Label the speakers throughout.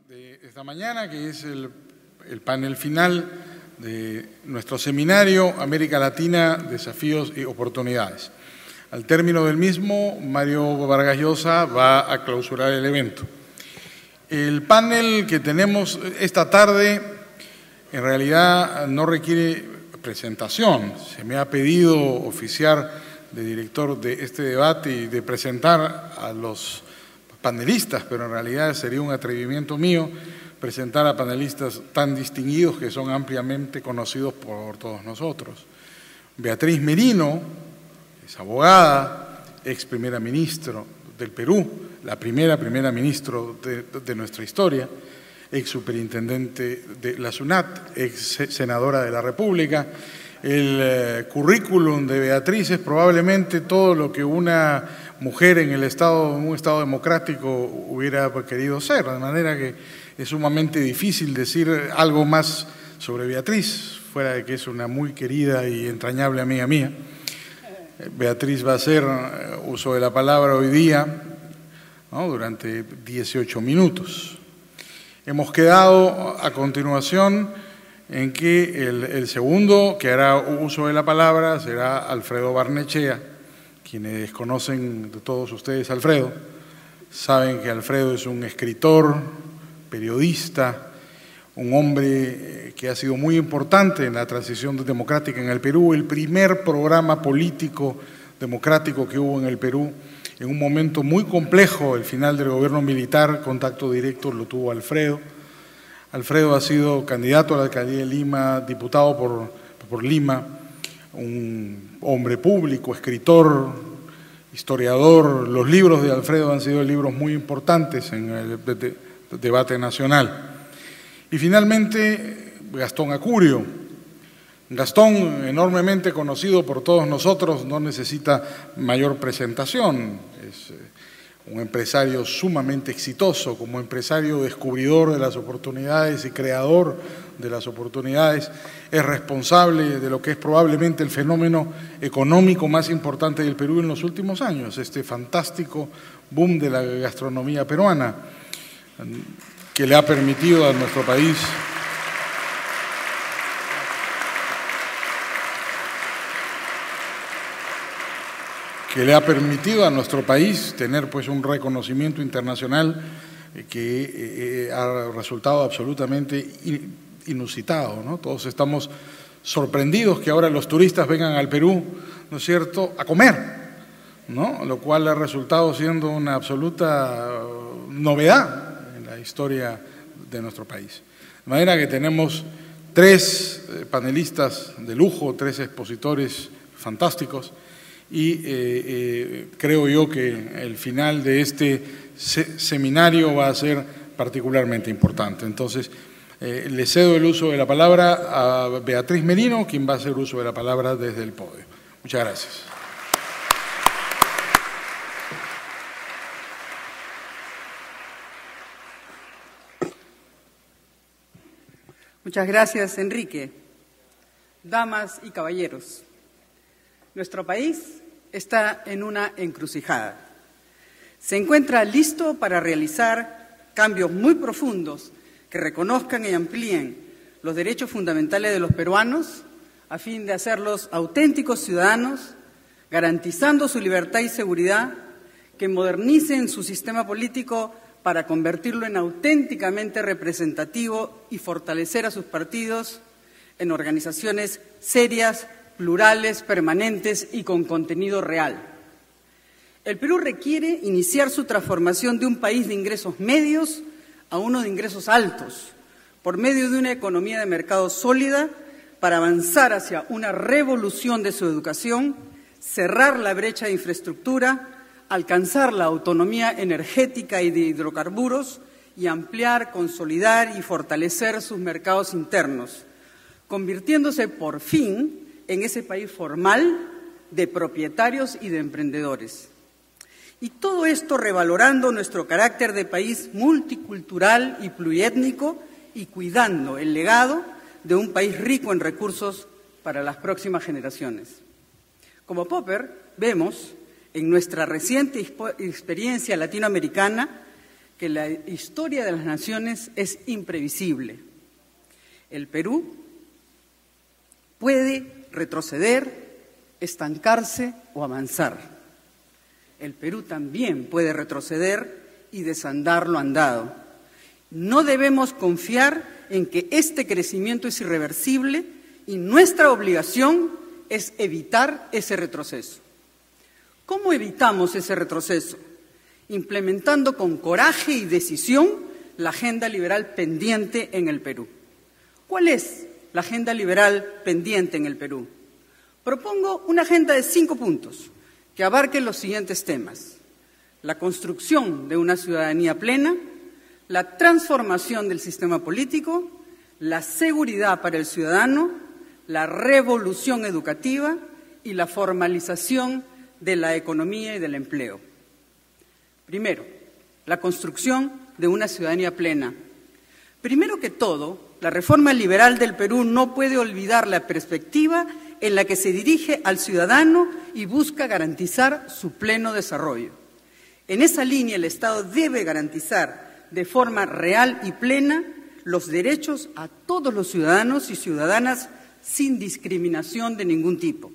Speaker 1: de esta mañana, que es el panel final de nuestro seminario América Latina, Desafíos y Oportunidades. Al término del mismo, Mario Vargas Llosa va a clausurar el evento. El panel que tenemos esta tarde en realidad no requiere presentación. Se me ha pedido oficiar de director de este debate y de presentar a los panelistas, pero en realidad sería un atrevimiento mío presentar a panelistas tan distinguidos que son ampliamente conocidos por todos nosotros. Beatriz Merino es abogada, ex primera ministra del Perú, la primera ministra de nuestra historia, ex superintendente de la SUNAT, ex senadora de la República. El currículum de Beatriz es probablemente todo lo que una mujer en un Estado democrático hubiera querido ser, de manera que es sumamente difícil decir algo más sobre Beatriz, fuera de que es una muy querida y entrañable amiga mía. Beatriz va a hacer uso de la palabra hoy día, ¿no?, durante 18 minutos. Hemos quedado a continuación en que el segundo que hará uso de la palabra será Alfredo Barnechea. Quienes conocen de todos ustedes a Alfredo, saben que Alfredo es un escritor, periodista, un hombre que ha sido muy importante en la transición democrática en el Perú, el primer programa político democrático que hubo en el Perú en un momento muy complejo, el final del gobierno militar, contacto directo lo tuvo Alfredo. Alfredo ha sido candidato a la alcaldía de Lima, diputado por Lima, un hombre público, escritor, historiador. Los libros de Alfredo han sido libros muy importantes en el debate nacional. Y finalmente, Gastón Acurio. Gastón, enormemente conocido por todos nosotros, no necesita mayor presentación. Es un empresario sumamente exitoso, como empresario descubridor de las oportunidades y creador de las oportunidades. Es responsable de lo que es probablemente el fenómeno económico más importante del Perú en los últimos años, este fantástico boom de la gastronomía peruana, que le ha permitido a nuestro país tener pues un reconocimiento internacional que ha resultado absolutamente inusitado, ¿no? Todos estamos sorprendidos que ahora los turistas vengan al Perú, ¿no es cierto?, a comer, ¿no?, lo cual ha resultado siendo una absoluta novedad en la historia de nuestro país. De manera que tenemos tres panelistas de lujo, tres expositores fantásticos, y creo yo que el final de este seminario va a ser particularmente importante. Entonces, le cedo el uso de la palabra a Beatriz Merino, quien va a hacer uso de la palabra desde el podio. Muchas gracias.
Speaker 2: Muchas gracias, Enrique. Damas y caballeros, nuestro país está en una encrucijada. Se encuentra listo para realizar cambios muy profundos que reconozcan y amplíen los derechos fundamentales de los peruanos a fin de hacerlos auténticos ciudadanos, garantizando su libertad y seguridad, que modernicen su sistema político para convertirlo en auténticamente representativo y fortalecer a sus partidos en organizaciones serias, plurales, permanentes y con contenido real. El Perú requiere iniciar su transformación de un país de ingresos medios a uno de ingresos altos, por medio de una economía de mercado sólida, para avanzar hacia una revolución de su educación, cerrar la brecha de infraestructura, alcanzar la autonomía energética y de hidrocarburos y ampliar, consolidar y fortalecer sus mercados internos, convirtiéndose por fin en ese país formal de propietarios y de emprendedores. Y todo esto revalorando nuestro carácter de país multicultural y pluriétnico y cuidando el legado de un país rico en recursos para las próximas generaciones. Como Popper, vemos en nuestra reciente experiencia latinoamericana que la historia de las naciones es imprevisible. El Perú puede retroceder, estancarse o avanzar. El Perú también puede retroceder y desandar lo andado. No debemos confiar en que este crecimiento es irreversible y nuestra obligación es evitar ese retroceso. ¿Cómo evitamos ese retroceso? Implementando con coraje y decisión la agenda liberal pendiente en el Perú. ¿Cuál es la agenda liberal pendiente en el Perú? Propongo una agenda de 5 puntos que abarque los siguientes temas: la construcción de una ciudadanía plena, la transformación del sistema político, la seguridad para el ciudadano, la revolución educativa y la formalización de la economía y del empleo. Primero, la construcción de una ciudadanía plena. Primero que todo, la reforma liberal del Perú no puede olvidar la perspectiva en la que se dirige al ciudadano y busca garantizar su pleno desarrollo. En esa línea, el Estado debe garantizar de forma real y plena los derechos a todos los ciudadanos y ciudadanas sin discriminación de ningún tipo.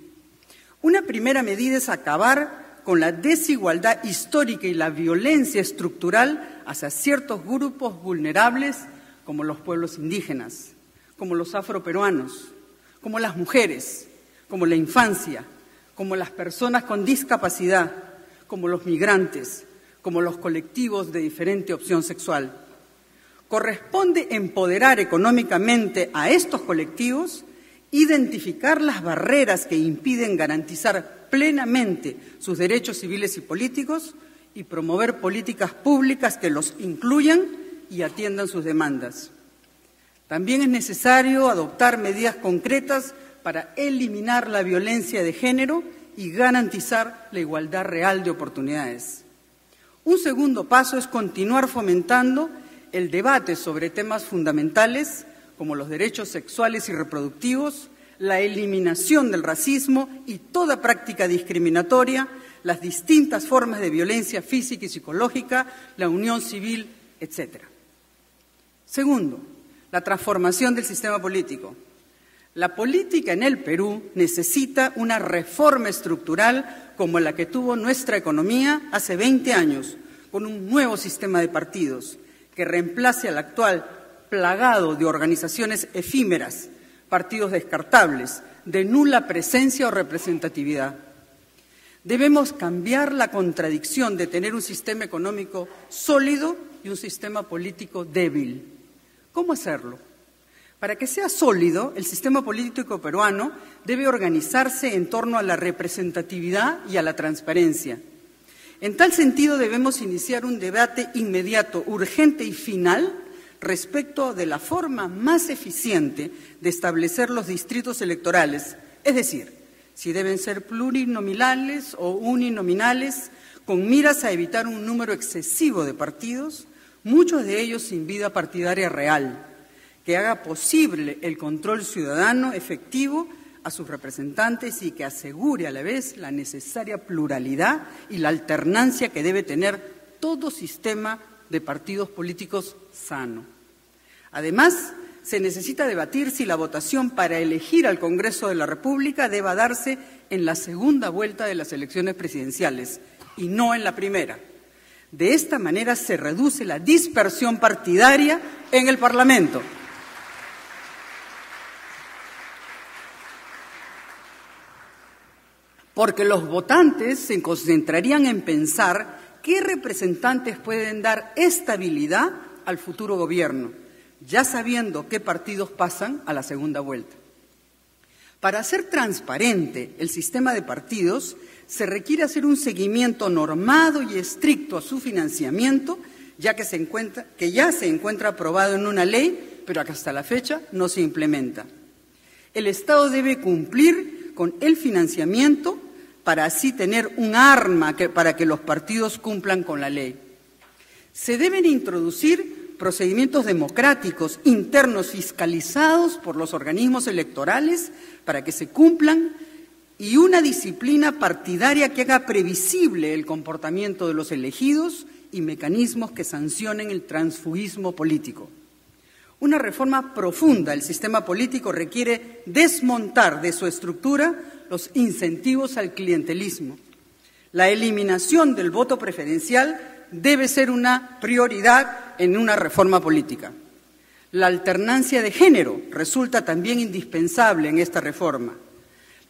Speaker 2: Una primera medida es acabar con la desigualdad histórica y la violencia estructural hacia ciertos grupos vulnerables como los pueblos indígenas, como los afroperuanos, como las mujeres, como la infancia, como las personas con discapacidad, como los migrantes, como los colectivos de diferente opción sexual. Corresponde empoderar económicamente a estos colectivos, identificar las barreras que impiden garantizar plenamente sus derechos civiles y políticos y promover políticas públicas que los incluyan y atiendan sus demandas. También es necesario adoptar medidas concretas para eliminar la violencia de género y garantizar la igualdad real de oportunidades. Un segundo paso es continuar fomentando el debate sobre temas fundamentales como los derechos sexuales y reproductivos, la eliminación del racismo y toda práctica discriminatoria, las distintas formas de violencia física y psicológica, la unión civil, etc. Segundo, la transformación del sistema político. La política en el Perú necesita una reforma estructural como la que tuvo nuestra economía hace 20 años, con un nuevo sistema de partidos que reemplace al actual plagado de organizaciones efímeras, partidos descartables, de nula presencia o representatividad. Debemos cambiar la contradicción de tener un sistema económico sólido y un sistema político débil. ¿Cómo hacerlo? Para que sea sólido, el sistema político peruano debe organizarse en torno a la representatividad y a la transparencia. En tal sentido, debemos iniciar un debate inmediato, urgente y final respecto de la forma más eficiente de establecer los distritos electorales, es decir, si deben ser plurinominales o uninominales, con miras a evitar un número excesivo de partidos, muchos de ellos sin vida partidaria real, que haga posible el control ciudadano efectivo a sus representantes y que asegure a la vez la necesaria pluralidad y la alternancia que debe tener todo sistema de partidos políticos sano. Además, se necesita debatir si la votación para elegir al Congreso de la República deba darse en la segunda vuelta de las elecciones presidenciales y no en la primera. De esta manera se reduce la dispersión partidaria en el Parlamento. Porque los votantes se concentrarían en pensar qué representantes pueden dar estabilidad al futuro gobierno, ya sabiendo qué partidos pasan a la segunda vuelta. Para hacer transparente el sistema de partidos, se requiere hacer un seguimiento normado y estricto a su financiamiento, ya que ya se encuentra aprobado en una ley, pero que hasta la fecha no se implementa. El Estado debe cumplir con el financiamiento para así tener un arma para que los partidos cumplan con la ley. Se deben introducir procedimientos democráticos internos fiscalizados por los organismos electorales para que se cumplan y una disciplina partidaria que haga previsible el comportamiento de los elegidos y mecanismos que sancionen el transfugismo político. Una reforma profunda del sistema político requiere desmontar de su estructura los incentivos al clientelismo. La eliminación del voto preferencial debe ser una prioridad en una reforma política. La alternancia de género resulta también indispensable en esta reforma.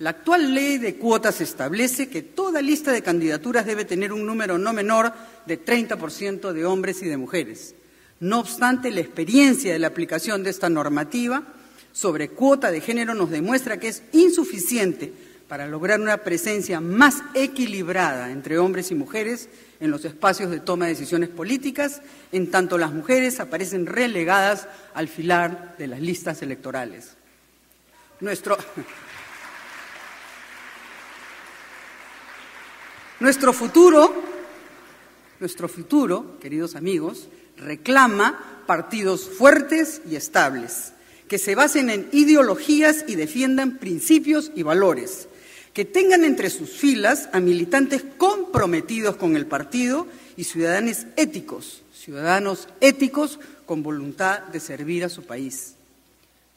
Speaker 2: La actual ley de cuotas establece que toda lista de candidaturas debe tener un número no menor de 30% de hombres y de mujeres. No obstante, la experiencia de la aplicación de esta normativa sobre cuota de género nos demuestra que es insuficiente para lograr una presencia más equilibrada entre hombres y mujeres en los espacios de toma de decisiones políticas, en tanto las mujeres aparecen relegadas al filar de las listas electorales. Nuestro futuro, queridos amigos, reclama partidos fuertes y estables, que se basen en ideologías y defiendan principios y valores, que tengan entre sus filas a militantes comprometidos con el partido y ciudadanos éticos con voluntad de servir a su país.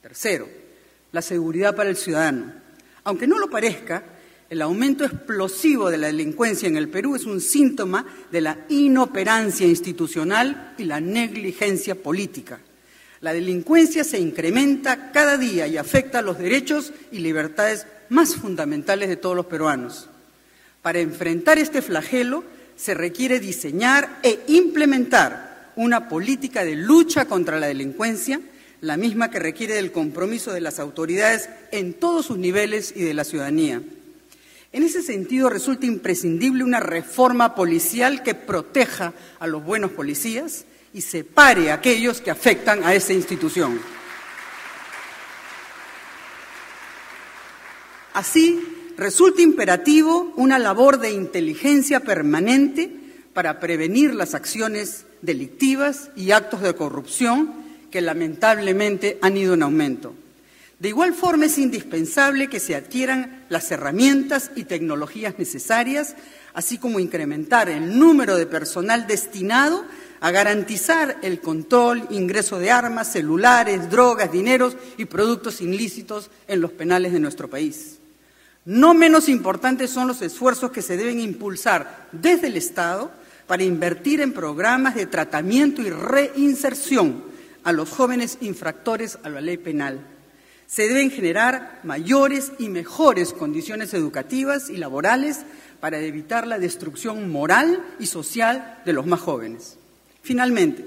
Speaker 2: Tercero, la seguridad para el ciudadano. Aunque no lo parezca, el aumento explosivo de la delincuencia en el Perú es un síntoma de la inoperancia institucional y la negligencia política. La delincuencia se incrementa cada día y afecta los derechos y libertades más fundamentales de todos los peruanos. Para enfrentar este flagelo se requiere diseñar e implementar una política de lucha contra la delincuencia, la misma que requiere del compromiso de las autoridades en todos sus niveles y de la ciudadanía. En ese sentido, resulta imprescindible una reforma policial que proteja a los buenos policías y separe a aquellos que afectan a esa institución. Así, resulta imperativo una labor de inteligencia permanente para prevenir las acciones delictivas y actos de corrupción que lamentablemente han ido en aumento. De igual forma, es indispensable que se adquieran las herramientas y tecnologías necesarias, así como incrementar el número de personal destinado a garantizar el control, ingreso de armas, celulares, drogas, dineros y productos ilícitos en los penales de nuestro país. No menos importantes son los esfuerzos que se deben impulsar desde el Estado para invertir en programas de tratamiento y reinserción a los jóvenes infractores a la ley penal. Se deben generar mayores y mejores condiciones educativas y laborales para evitar la destrucción moral y social de los más jóvenes. Finalmente,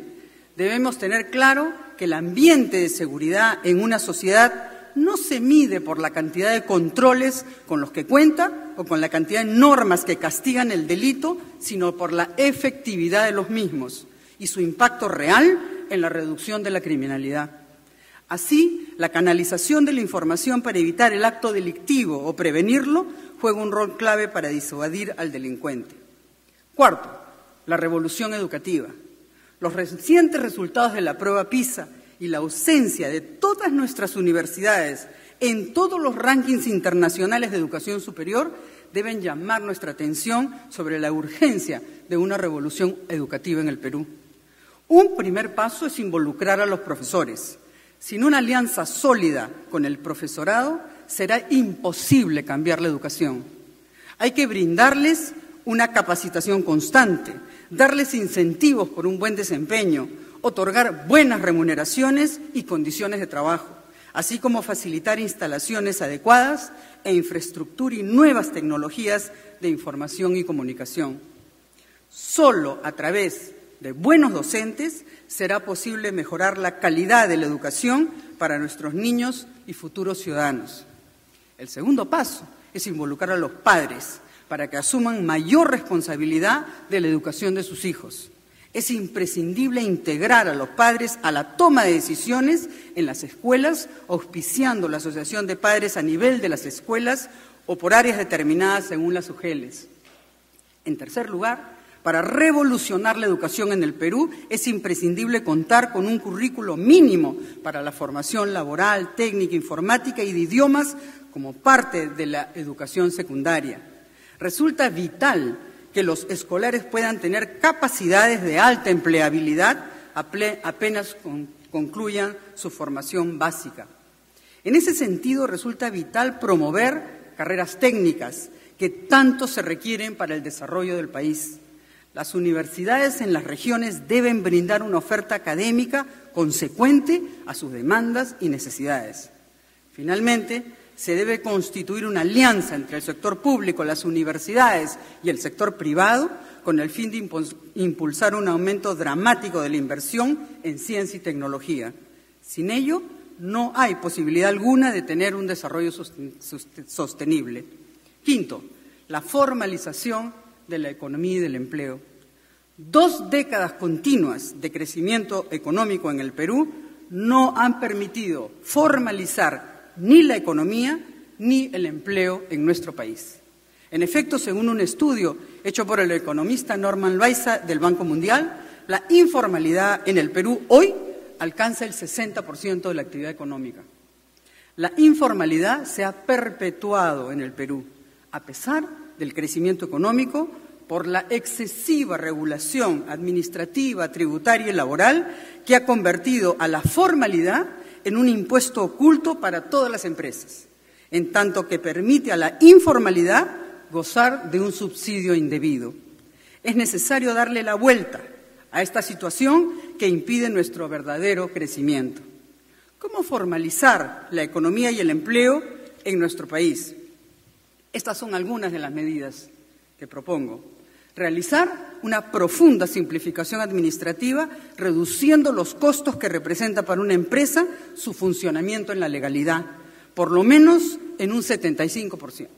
Speaker 2: debemos tener claro que el ambiente de seguridad en una sociedad no se mide por la cantidad de controles con los que cuenta o con la cantidad de normas que castigan el delito, sino por la efectividad de los mismos y su impacto real en la reducción de la criminalidad. Así, la canalización de la información para evitar el acto delictivo o prevenirlo juega un rol clave para disuadir al delincuente. Cuarto, la revolución educativa. Los recientes resultados de la prueba PISA y la ausencia de todas nuestras universidades en todos los rankings internacionales de educación superior deben llamar nuestra atención sobre la urgencia de una revolución educativa en el Perú. Un primer paso es involucrar a los profesores. Sin una alianza sólida con el profesorado, será imposible cambiar la educación. Hay que brindarles una capacitación constante, darles incentivos por un buen desempeño, otorgar buenas remuneraciones y condiciones de trabajo, así como facilitar instalaciones adecuadas e infraestructura y nuevas tecnologías de información y comunicación. Solo a través de buenos docentes será posible mejorar la calidad de la educación para nuestros niños y futuros ciudadanos. El segundo paso es involucrar a los padres para que asuman mayor responsabilidad de la educación de sus hijos. Es imprescindible integrar a los padres a la toma de decisiones en las escuelas, auspiciando la asociación de padres a nivel de las escuelas o por áreas determinadas según las UGELs. En tercer lugar, para revolucionar la educación en el Perú es imprescindible contar con un currículo mínimo para la formación laboral, técnica, informática y de idiomas como parte de la educación secundaria. Resulta vital que los escolares puedan tener capacidades de alta empleabilidad apenas concluyan su formación básica. En ese sentido, resulta vital promover carreras técnicas que tanto se requieren para el desarrollo del país. Las universidades en las regiones deben brindar una oferta académica consecuente a sus demandas y necesidades. Finalmente, se debe constituir una alianza entre el sector público, las universidades y el sector privado con el fin de impulsar un aumento dramático de la inversión en ciencia y tecnología. Sin ello, no hay posibilidad alguna de tener un desarrollo sostenible. Quinto, la formalización de la economía y del empleo. 2 décadas continuas de crecimiento económico en el Perú no han permitido formalizar ni la economía ni el empleo en nuestro país. En efecto, según un estudio hecho por el economista Norman Loaiza del Banco Mundial, la informalidad en el Perú hoy alcanza el 60% de la actividad económica. La informalidad se ha perpetuado en el Perú, a pesar del crecimiento económico, por la excesiva regulación administrativa, tributaria y laboral que ha convertido a la formalidad en un impuesto oculto para todas las empresas, en tanto que permite a la informalidad gozar de un subsidio indebido. Es necesario darle la vuelta a esta situación que impide nuestro verdadero crecimiento. ¿Cómo formalizar la economía y el empleo en nuestro país? Estas son algunas de las medidas que propongo. Realizar una profunda simplificación administrativa, reduciendo los costos que representa para una empresa su funcionamiento en la legalidad, por lo menos en un 75%.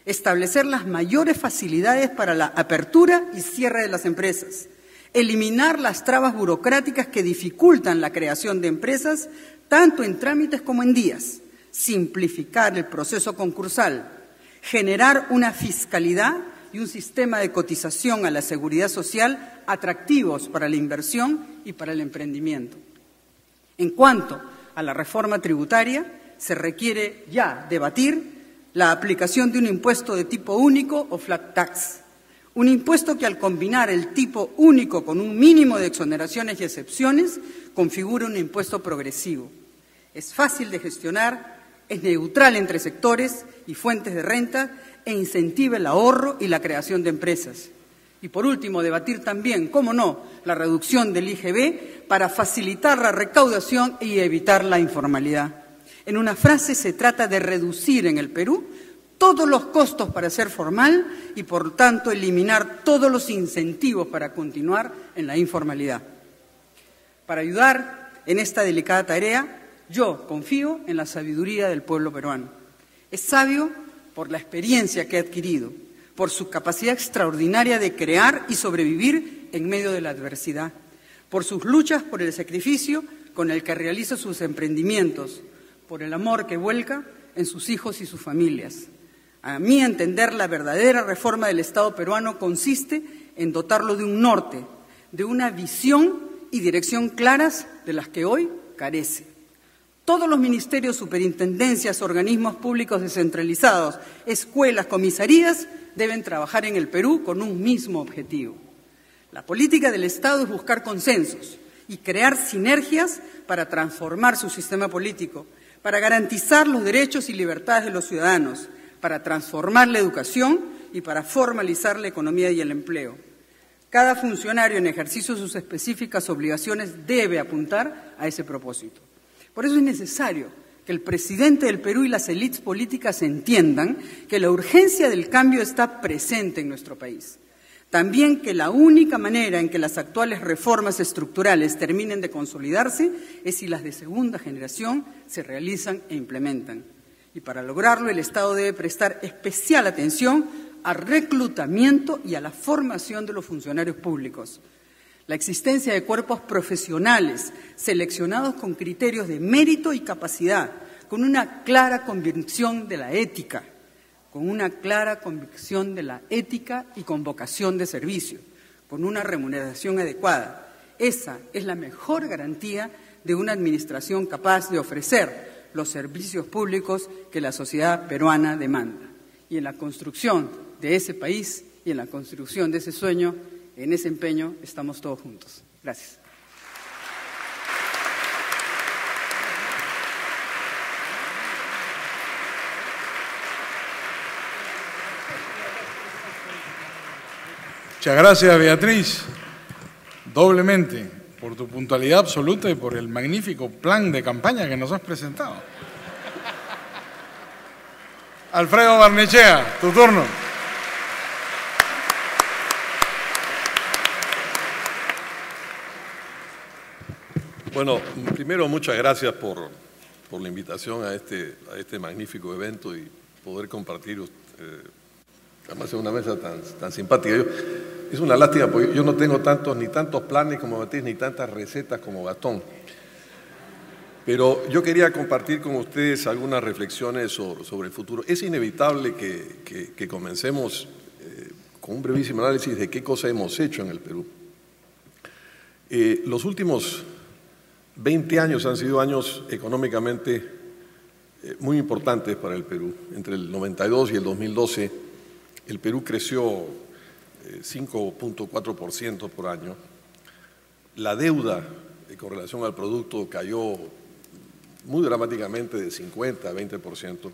Speaker 2: Establecer las mayores facilidades para la apertura y cierre de las empresas. Eliminar las trabas burocráticas que dificultan la creación de empresas, tanto en trámites como en días. Simplificar el proceso concursal. Generar una fiscalidad y un sistema de cotización a la seguridad social atractivos para la inversión y para el emprendimiento. En cuanto a la reforma tributaria, se requiere ya debatir la aplicación de un impuesto de tipo único o flat tax, un impuesto que al combinar el tipo único con un mínimo de exoneraciones y excepciones configura un impuesto progresivo. Es fácil de gestionar, es neutral entre sectores y fuentes de renta e incentiva el ahorro y la creación de empresas. Y por último, debatir también, cómo no, la reducción del IGB para facilitar la recaudación y evitar la informalidad. En una frase, se trata de reducir en el Perú todos los costos para ser formal y, por tanto, eliminar todos los incentivos para continuar en la informalidad. Para ayudar en esta delicada tarea, yo confío en la sabiduría del pueblo peruano. Es sabio por la experiencia que ha adquirido, por su capacidad extraordinaria de crear y sobrevivir en medio de la adversidad, por sus luchas, por el sacrificio con el que realiza sus emprendimientos, por el amor que vuelca en sus hijos y sus familias. A mi entender, la verdadera reforma del Estado peruano consiste en dotarlo de un norte, de una visión y dirección claras de las que hoy carece. Todos los ministerios, superintendencias, organismos públicos descentralizados, escuelas, comisarías deben trabajar en el Perú con un mismo objetivo. La política del Estado es buscar consensos y crear sinergias para transformar su sistema político, para garantizar los derechos y libertades de los ciudadanos, para transformar la educación y para formalizar la economía y el empleo. Cada funcionario en ejercicio de sus específicas obligaciones debe apuntar a ese propósito. Por eso es necesario que el presidente del Perú y las élites políticas entiendan que la urgencia del cambio está presente en nuestro país. También que la única manera en que las actuales reformas estructurales terminen de consolidarse es si las de segunda generación se realizan e implementan. Y para lograrlo, el Estado debe prestar especial atención al reclutamiento y a la formación de los funcionarios públicos. La existencia de cuerpos profesionales seleccionados con criterios de mérito y capacidad, con una clara convicción de la ética, y con vocación de servicio, con una remuneración adecuada. Esa es la mejor garantía de una administración capaz de ofrecer los servicios públicos que la sociedad peruana demanda. Y en la construcción de ese país y en la construcción de ese sueño, en ese empeño, estamos todos juntos. Gracias.
Speaker 1: Muchas gracias, Beatriz, doblemente, por tu puntualidad absoluta y por el magnífico plan de campaña que nos has presentado. Alfredo Barnechea, tu turno.
Speaker 3: Bueno, primero muchas gracias por la invitación a este magnífico evento y poder compartir, además en una mesa tan simpática. Es una lástima porque yo no tengo ni tantos planes como Beatriz, ni tantas recetas como Gastón. Pero yo quería compartir con ustedes algunas reflexiones sobre el futuro. Es inevitable que comencemos con un brevísimo análisis de qué cosa hemos hecho en el Perú. Los últimos 20 años han sido años económicamente muy importantes para el Perú. Entre el 92 y el 2012, el Perú creció 5.4% por año. La deuda con relación al producto cayó muy dramáticamente de 50 a 20%.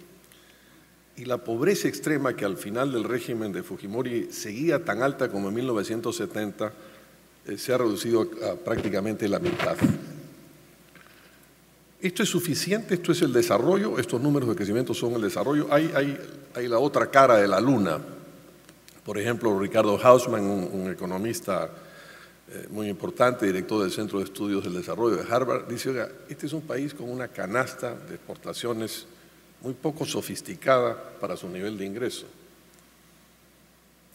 Speaker 3: Y la pobreza extrema, que al final del régimen de Fujimori seguía tan alta como en 1970, se ha reducido a prácticamente la mitad. ¿Esto es suficiente? ¿Esto es el desarrollo? ¿Estos números de crecimiento son el desarrollo? Hay la otra cara de la luna. Por ejemplo, Ricardo Hausmann, un economista muy importante, director del Centro de Estudios del Desarrollo de Harvard, dice: oiga, este es un país con una canasta de exportaciones muy poco sofisticada para su nivel de ingreso.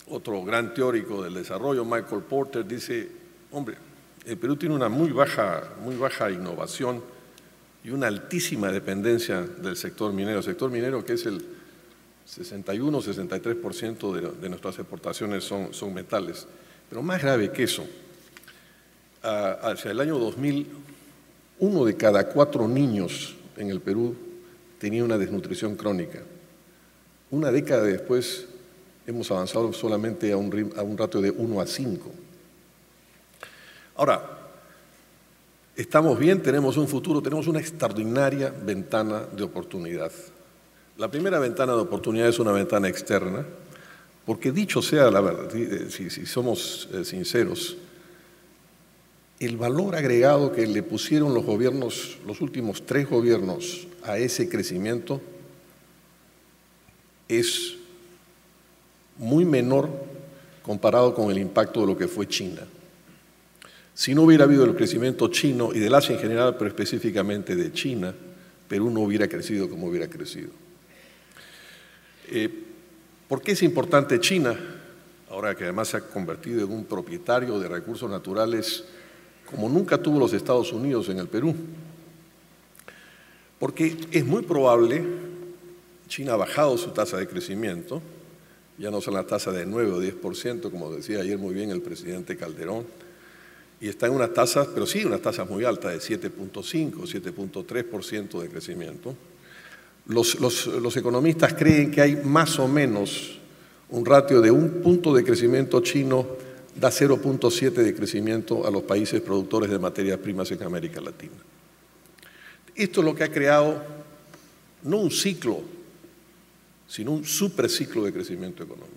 Speaker 3: Otro gran teórico del desarrollo, Michael Porter, dice: hombre, el Perú tiene una muy baja innovación y una altísima dependencia del sector minero. El sector minero, que es el 61-63% de nuestras exportaciones son metales. Pero más grave que eso, hacia el año 2000, 1 de cada 4 niños en el Perú tenía una desnutrición crónica. Una década después hemos avanzado solamente a un ratio de 1 a 5. Ahora, estamos bien, tenemos un futuro, tenemos una extraordinaria ventana de oportunidad. La primera ventana de oportunidad es una ventana externa, porque dicho sea la verdad, si somos sinceros, el valor agregado que le pusieron los gobiernos, los últimos 3 gobiernos, a ese crecimiento es muy menor comparado con el impacto de lo que fue China. Si no hubiera habido el crecimiento chino y del Asia en general, pero específicamente de China, Perú no hubiera crecido como hubiera crecido. ¿Por qué es importante China? Ahora que además se ha convertido en un propietario de recursos naturales como nunca tuvo los Estados Unidos en el Perú. Porque es muy probable, China ha bajado su tasa de crecimiento, ya no son la tasa de 9 o 10%, como decía ayer muy bien el presidente Calderón, y está en unas tasas, pero sí unas tasas muy altas, de 7.5, 7.3% de crecimiento. Los economistas creen que hay más o menos un ratio de 1 punto de crecimiento chino da 0.7 de crecimiento a los países productores de materias primas en América Latina. Esto es lo que ha creado no un ciclo, sino un superciclo de crecimiento económico.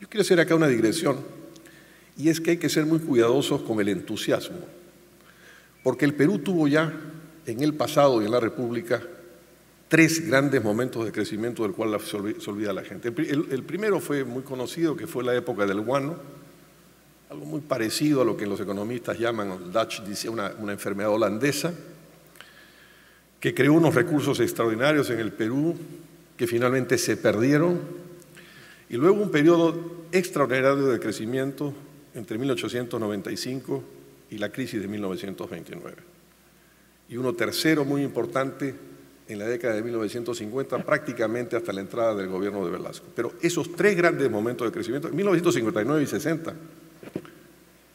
Speaker 3: Yo quiero hacer acá una digresión, y es que hay que ser muy cuidadosos con el entusiasmo, porque el Perú tuvo ya en el pasado y en la República 3 grandes momentos de crecimiento del cual se olvida la gente. El primero fue muy conocido, que fue la época del guano, algo muy parecido a lo que los economistas llaman, el Dutch dice, una enfermedad holandesa, que creó unos recursos extraordinarios en el Perú que finalmente se perdieron, y luego un periodo extraordinario de crecimiento entre 1895 y la crisis de 1929. Y uno tercero muy importante en la década de 1950, prácticamente hasta la entrada del gobierno de Velasco. Pero esos 3 grandes momentos de crecimiento, en 1959 y 60,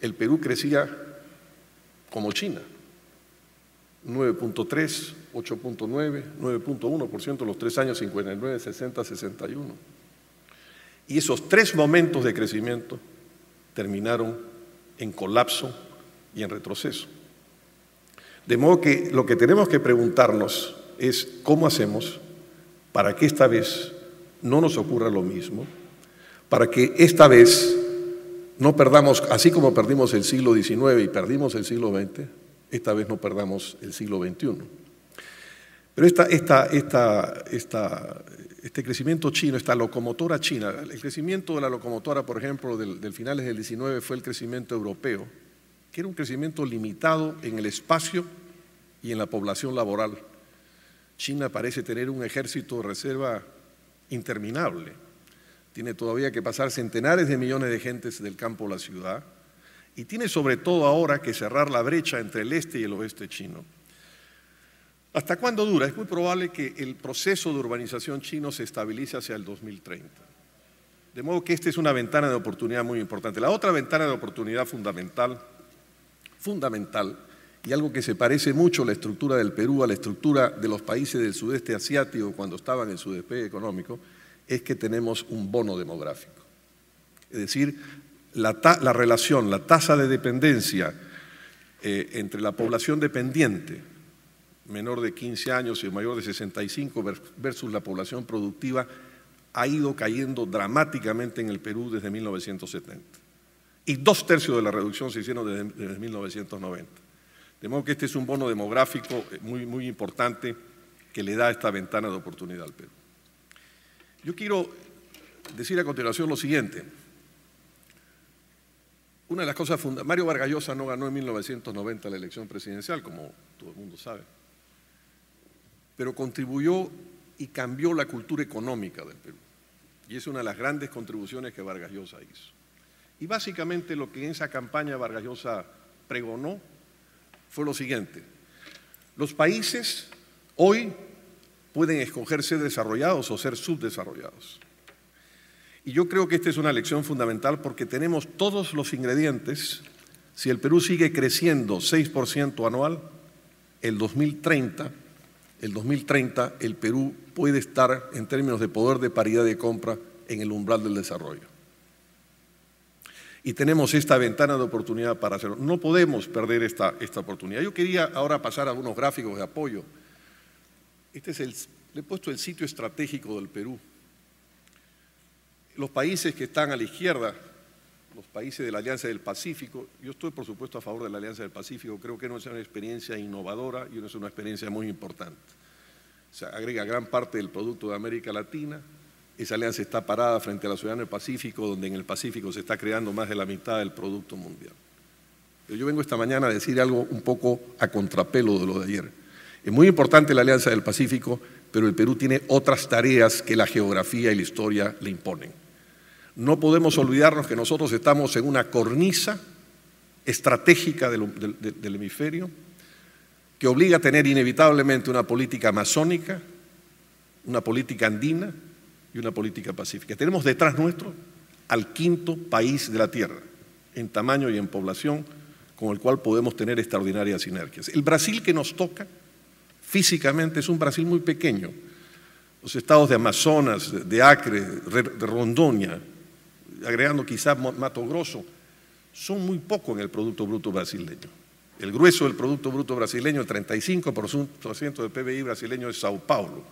Speaker 3: el Perú crecía como China, 9.3, 8.9, 9.1% los 3 años, 59, 60, 61. Y esos 3 momentos de crecimiento terminaron en colapso y en retroceso. De modo que lo que tenemos que preguntarnos es cómo hacemos para que esta vez no nos ocurra lo mismo, para que esta vez no perdamos, así como perdimos el siglo XIX y perdimos el siglo XX, esta vez no perdamos el siglo XXI. Pero este crecimiento chino, esta locomotora china, el crecimiento de la locomotora, por ejemplo, del finales del XIX fue el crecimiento europeo, que era un crecimiento limitado en el espacio y en la población laboral. China parece tener un ejército de reserva interminable. Tiene todavía que pasar centenares de millones de gentes del campo a la ciudad y tiene sobre todo ahora que cerrar la brecha entre el este y el oeste chino. ¿Hasta cuándo dura? Es muy probable que el proceso de urbanización chino se estabilice hacia el 2030. De modo que esta es una ventana de oportunidad muy importante. La otra ventana de oportunidad fundamental, y algo que se parece mucho a la estructura del Perú, a la estructura de los países del sudeste asiático cuando estaban en su despegue económico, es que tenemos un bono demográfico. Es decir, la relación, la tasa de dependencia entre la población dependiente, menor de 15 años y mayor de 65, versus la población productiva, ha ido cayendo dramáticamente en el Perú desde 1970. Y 2/3 de la reducción se hicieron desde 1990. De modo que este es un bono demográfico muy importante que le da esta ventana de oportunidad al Perú. Yo quiero decir a continuación lo siguiente. Una de las cosas fundamentales, Mario Vargas Llosa no ganó en 1990 la elección presidencial, como todo el mundo sabe, pero contribuyó y cambió la cultura económica del Perú. Y es una de las grandes contribuciones que Vargas Llosa hizo. Y básicamente lo que en esa campaña Vargas Llosa pregonó fue lo siguiente: los países hoy pueden escoger ser desarrollados o ser subdesarrollados. Y yo creo que esta es una lección fundamental porque tenemos todos los ingredientes. Si el Perú sigue creciendo 6% anual, el 2030 el Perú puede estar en términos de poder de paridad de compra en el umbral del desarrollo. Y tenemos esta ventana de oportunidad para hacerlo. No podemos perder esta oportunidad. Yo quería ahora pasar a unos gráficos de apoyo. Le he puesto el sitio estratégico del Perú. Los países que están a la izquierda, los países de la Alianza del Pacífico, yo estoy por supuesto a favor de la Alianza del Pacífico, creo que no es una experiencia innovadora y no es una experiencia muy importante. Se agrega gran parte del producto de América Latina, esa alianza está parada frente a la ciudad del Pacífico, donde en el Pacífico se está creando más de la mitad del producto mundial. Pero yo vengo esta mañana a decir algo un poco a contrapelo de lo de ayer. Es muy importante la Alianza del Pacífico, pero el Perú tiene otras tareas que la geografía y la historia le imponen. No podemos olvidarnos que nosotros estamos en una cornisa estratégica del hemisferio que obliga a tener inevitablemente una política amazónica, una política andina y una política pacífica. Tenemos detrás nuestro al 5º país de la Tierra, en tamaño y en población, con el cual podemos tener extraordinarias sinergias. El Brasil que nos toca físicamente es un Brasil muy pequeño. Los estados de Amazonas, de Acre, de Rondônia, agregando quizás Mato Grosso, son muy poco en el Producto Bruto brasileño. El grueso del Producto Bruto brasileño, el 35% del PBI brasileño es Sao Paulo.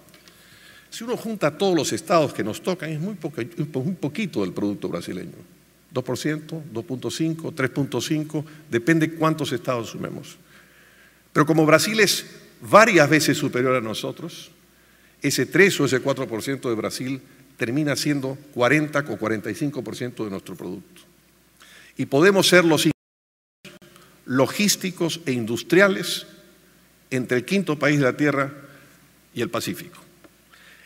Speaker 3: Si uno junta todos los estados que nos tocan, es muy poquito del Producto brasileño. 2%, 2.5%, 3.5%, depende cuántos estados sumemos. Pero como Brasil es varias veces superior a nosotros, ese 3 o ese 4% de Brasil termina siendo 40 o 45% de nuestro producto. Y podemos ser los logísticos e industriales entre el 5º país de la Tierra y el Pacífico.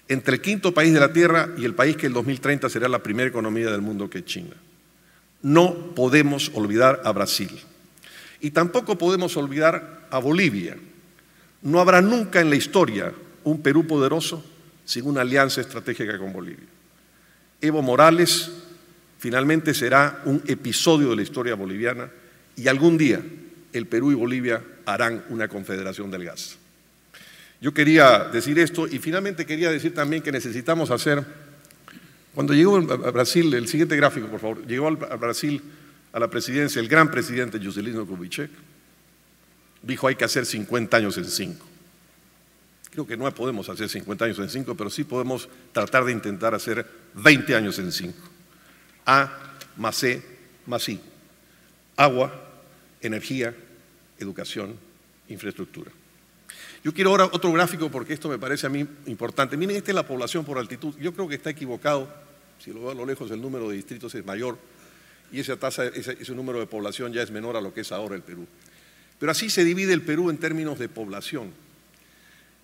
Speaker 3: Entre el 5º país de la Tierra y el país que en 2030 será la primera economía del mundo, que es China. No podemos olvidar a Brasil. Y tampoco podemos olvidar a Bolivia. No habrá nunca en la historia un Perú poderoso sin una alianza estratégica con Bolivia. Evo Morales finalmente será un episodio de la historia boliviana y algún día el Perú y Bolivia harán una confederación del gas. Yo quería decir esto y finalmente quería decir también que necesitamos hacer, Cuando llegó a Brasil, el siguiente gráfico, por favor, llegó a Brasil a la presidencia el gran presidente Juscelino Kubitschek, dijo hay que hacer 50 años en 5. Creo que no podemos hacer 50 años en 5, pero sí podemos tratar de intentar hacer 20 años en 5. A más C más I. Agua, energía, educación, infraestructura. Yo quiero ahora otro gráfico porque esto me parece a mí importante. Miren, esta es la población por altitud. Yo creo que está equivocado. Si lo veo a lo lejos, el número de distritos es mayor y esa tasa, ese número de población ya es menor a lo que es ahora el Perú. Pero así se divide el Perú en términos de población.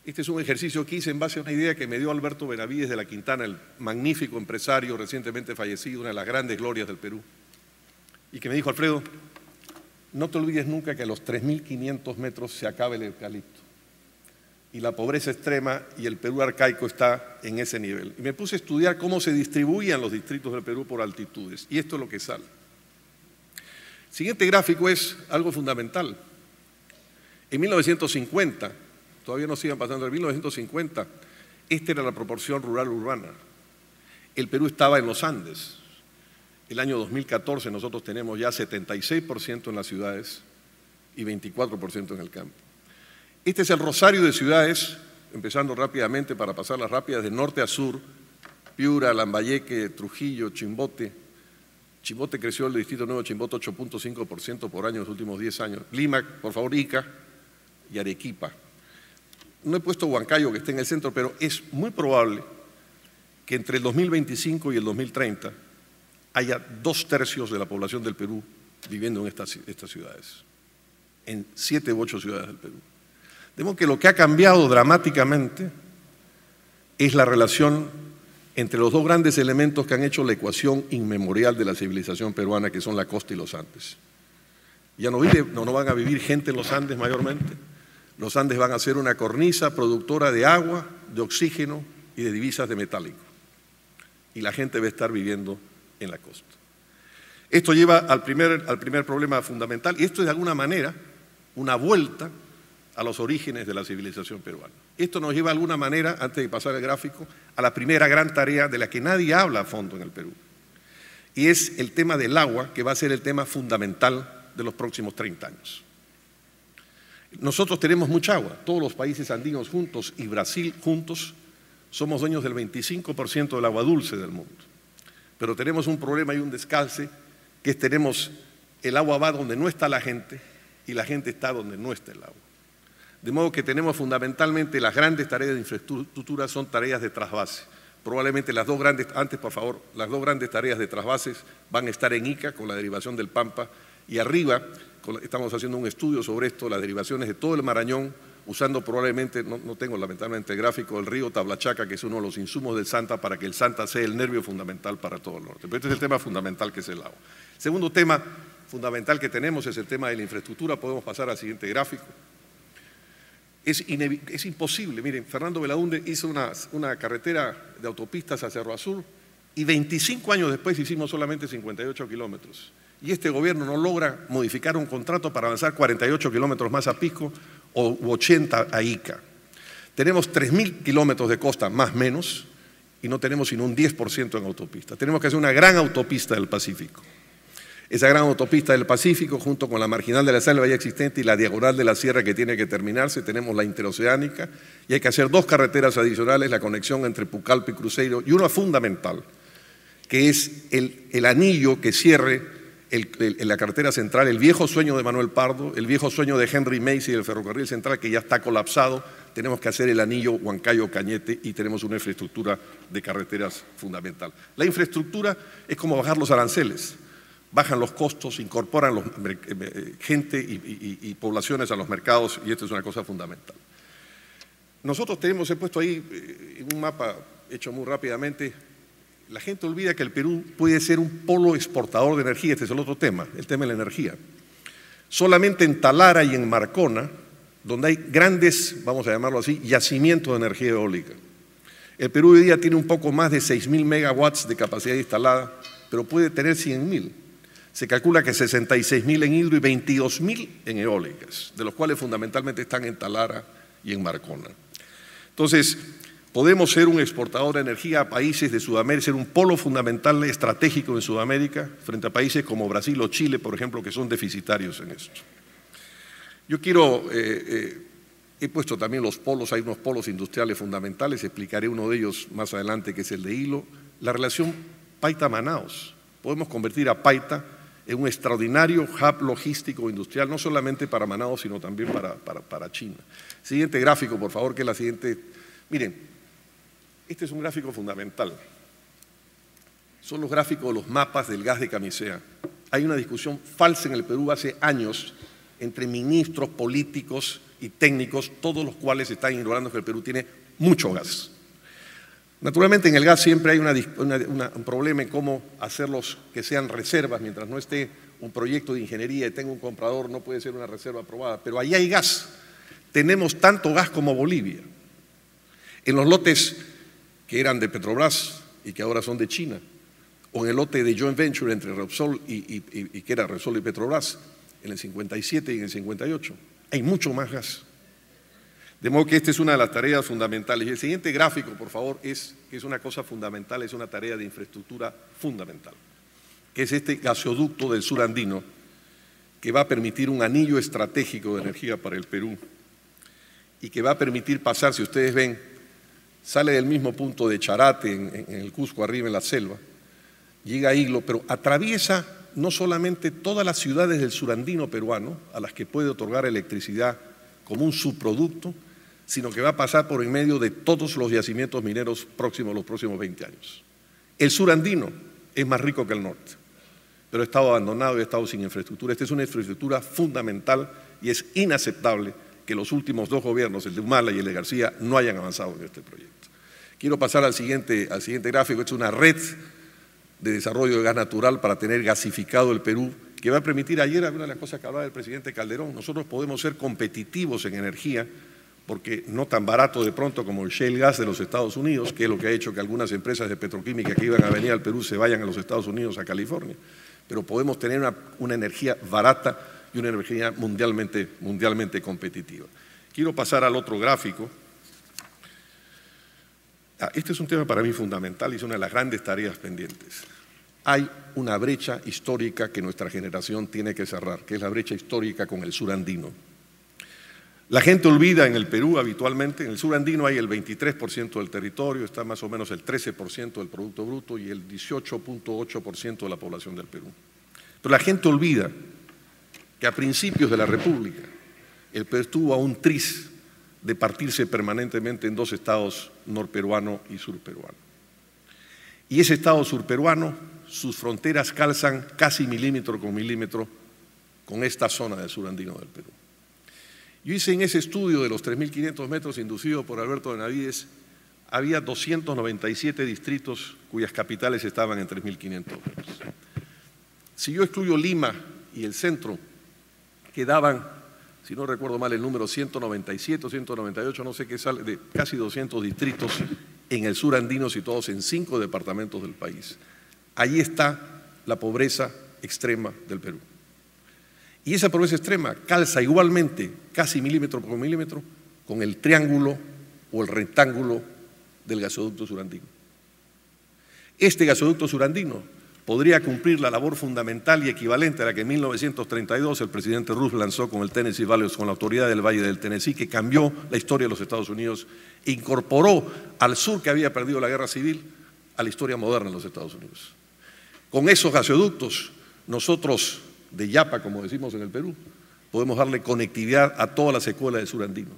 Speaker 3: Este es un ejercicio que hice en base a una idea que me dio Alberto Benavides de la Quintana, el magnífico empresario recientemente fallecido, una de las grandes glorias del Perú, y que me dijo: Alfredo, no te olvides nunca que a los 3.500 metros se acaba el eucalipto. Y la pobreza extrema y el Perú arcaico está en ese nivel. Y me puse a estudiar cómo se distribuían los distritos del Perú por altitudes. Y esto es lo que sale. El siguiente gráfico es algo fundamental. En 1950, todavía no sigan pasando, en 1950, esta era la proporción rural-urbana. El Perú estaba en los Andes. El año 2014 nosotros tenemos ya 76% en las ciudades y 24% en el campo. Este es el rosario de ciudades, empezando rápidamente para pasarlas rápidas, de norte a sur: Piura, Lambayeque, Trujillo, Chimbote. Chimbote creció, el distrito nuevo de Chimbote 8.5% por año en los últimos 10 años. Lima, por favor, Ica y Arequipa. No he puesto Huancayo, que está en el centro, pero es muy probable que entre el 2025 y el 2030 haya 2/3 de la población del Perú viviendo en estas ciudades, en 7 u 8 ciudades del Perú. De modo que lo que ha cambiado dramáticamente es la relación entre los dos grandes elementos que han hecho la ecuación inmemorial de la civilización peruana, que son la costa y los Andes. Ya no van a vivir gente en los Andes mayormente. Los Andes van a ser una cornisa productora de agua, de oxígeno y de divisas de metálico. Y la gente va a estar viviendo en la costa. Esto lleva al primer problema fundamental, y esto es de alguna manera una vuelta a los orígenes de la civilización peruana. Esto nos lleva de alguna manera, antes de pasar el gráfico, a la primera gran tarea de la que nadie habla a fondo en el Perú. Y es el tema del agua, que va a ser el tema fundamental de los próximos 30 años. Nosotros tenemos mucha agua, todos los países andinos juntos y Brasil juntos somos dueños del 25% del agua dulce del mundo. Pero tenemos un problema y un descalce, que es tenemos el agua va donde no está la gente y la gente está donde no está el agua. De modo que tenemos fundamentalmente las grandes tareas de infraestructura son tareas de trasvase. Probablemente las dos grandes tareas de trasvases van a estar en Ica con la derivación del Pampa y arriba estamos haciendo un estudio sobre esto, las derivaciones de todo el Marañón, usando probablemente, no tengo lamentablemente el gráfico, el río Tablachaca, que es uno de los insumos del Santa, para que el Santa sea el nervio fundamental para todo el norte. Pero este es el tema fundamental, que es el agua. El segundo tema fundamental que tenemos es el tema de la infraestructura. Podemos pasar al siguiente gráfico. Es imposible. Miren, Fernando Belaúnde hizo una carretera de autopistas a Cerro Azul y 25 años después hicimos solamente 58 kilómetros. Y este gobierno no logra modificar un contrato para avanzar 48 kilómetros más a Pisco u 80 a Ica. Tenemos 3.000 kilómetros de costa más o menos y no tenemos sino un 10% en autopista. Tenemos que hacer una gran autopista del Pacífico. Esa gran autopista del Pacífico, junto con la marginal de la selva ya existente y la diagonal de la sierra que tiene que terminarse, tenemos la interoceánica y hay que hacer 2 carreteras adicionales, la conexión entre Pucallpa y Cruzeiro, y una fundamental, que es el anillo que cierre la carretera central, el viejo sueño de Manuel Pardo, el viejo sueño de Henry Macy del ferrocarril central, que ya está colapsado. Tenemos que hacer el anillo Huancayo-Cañete y tenemos una infraestructura de carreteras fundamental. La infraestructura es como bajar los aranceles. Bajan los costos, incorporan gente y poblaciones a los mercados, y esto es una cosa fundamental. Nosotros he puesto ahí en un mapa hecho muy rápidamente. La gente olvida que el Perú puede ser un polo exportador de energía. Este es el otro tema, el tema de la energía. Solamente en Talara y en Marcona, donde hay grandes, vamos a llamarlo así, yacimientos de energía eólica. El Perú hoy día tiene un poco más de 6.000 megawatts de capacidad instalada, pero puede tener 100.000. Se calcula que 66.000 en hidro y 22.000 en eólicas, de los cuales fundamentalmente están en Talara y en Marcona. Entonces, Podemos ser un exportador de energía a países de Sudamérica, ser un polo fundamental estratégico en Sudamérica, frente a países como Brasil o Chile, por ejemplo, que son deficitarios en esto. Yo quiero, he puesto también los polos, hay unos polos industriales fundamentales, explicaré uno de ellos más adelante, que es el de Hilo. La relación Paita-Manaos. Podemos convertir a Paita en un extraordinario hub logístico industrial, no solamente para Manaos, sino también para China. Siguiente gráfico, por favor, que es la siguiente. Miren, este es un gráfico fundamental. Son los gráficos de los mapas del gas de camisea. Hay una discusión falsa en el Perú hace años entre ministros, políticos y técnicos, todos los cuales están ignorando que el Perú tiene mucho gas. Naturalmente en el gas siempre hay un problema en cómo hacerlos que sean reservas. Mientras no esté un proyecto de ingeniería y tenga un comprador, no puede ser una reserva aprobada. Pero ahí hay gas. Tenemos tanto gas como Bolivia. En los lotes que eran de Petrobras y que ahora son de China, o en el lote de joint venture entre Repsol y que era Repsol y Petrobras, en el 57 y en el 58, hay mucho más gas. De modo que esta es una de las tareas fundamentales. Y el siguiente gráfico, por favor, que es una cosa fundamental, es una tarea de infraestructura fundamental, que es este gasoducto del sur andino, que va a permitir un anillo estratégico de energía para el Perú y que va a permitir pasar, si ustedes ven, sale del mismo punto de Charate, en el Cusco, arriba en la selva, llega a Hilo, pero atraviesa no solamente todas las ciudades del surandino peruano, a las que puede otorgar electricidad como un subproducto, sino que va a pasar por en medio de todos los yacimientos mineros próximos los próximos 20 años. El surandino es más rico que el norte, pero ha estado abandonado y ha estado sin infraestructura. Esta es una infraestructura fundamental y es inaceptable que los últimos dos gobiernos, el de Humala y el de García, no hayan avanzado en este proyecto. Quiero pasar al siguiente gráfico. Esta es una red de desarrollo de gas natural para tener gasificado el Perú, que va a permitir, ayer una de las cosas que hablaba el presidente Calderón, nosotros podemos ser competitivos en energía, porque no tan barato de pronto como el shale gas de los Estados Unidos, que es lo que ha hecho que algunas empresas de petroquímica que iban a venir al Perú se vayan a los Estados Unidos, a California, pero podemos tener una energía barata y una energía mundialmente competitiva. Quiero pasar al otro gráfico. Este es un tema para mí fundamental y es una de las grandes tareas pendientes. Hay una brecha histórica que nuestra generación tiene que cerrar, que es la brecha histórica con el surandino. La gente olvida en el Perú habitualmente, en el surandino hay el 23% del territorio, está más o menos el 13% del Producto Bruto y el 18.8% de la población del Perú. Pero la gente olvida que a principios de la República el Perú estuvo a un tris de partirse permanentemente en dos estados, norperuano y surperuano. Y ese estado surperuano, sus fronteras calzan casi milímetro con milímetro con esta zona del surandino del Perú. Yo hice en ese estudio de los 3.500 metros inducido por Alberto Benavides, había 297 distritos cuyas capitales estaban en 3.500 metros. Si yo excluyo Lima y el centro, quedaban, si no recuerdo mal el número, 197 o 198, no sé qué sale, de casi 200 distritos en el sur andino, situados en 5 departamentos del país. Allí está la pobreza extrema del Perú. Y esa pobreza extrema calza igualmente, casi milímetro por milímetro, con el triángulo o el rectángulo del gasoducto surandino. Este gasoducto surandino podría cumplir la labor fundamental y equivalente a la que en 1932 el presidente Roosevelt lanzó con el Tennessee Valley, con la Autoridad del Valle del Tennessee, que cambió la historia de los Estados Unidos e incorporó al sur, que había perdido la guerra civil, a la historia moderna de los Estados Unidos. Con esos gasoductos, nosotros de Yapa, como decimos en el Perú, podemos darle conectividad a todas las escuelas del surandino.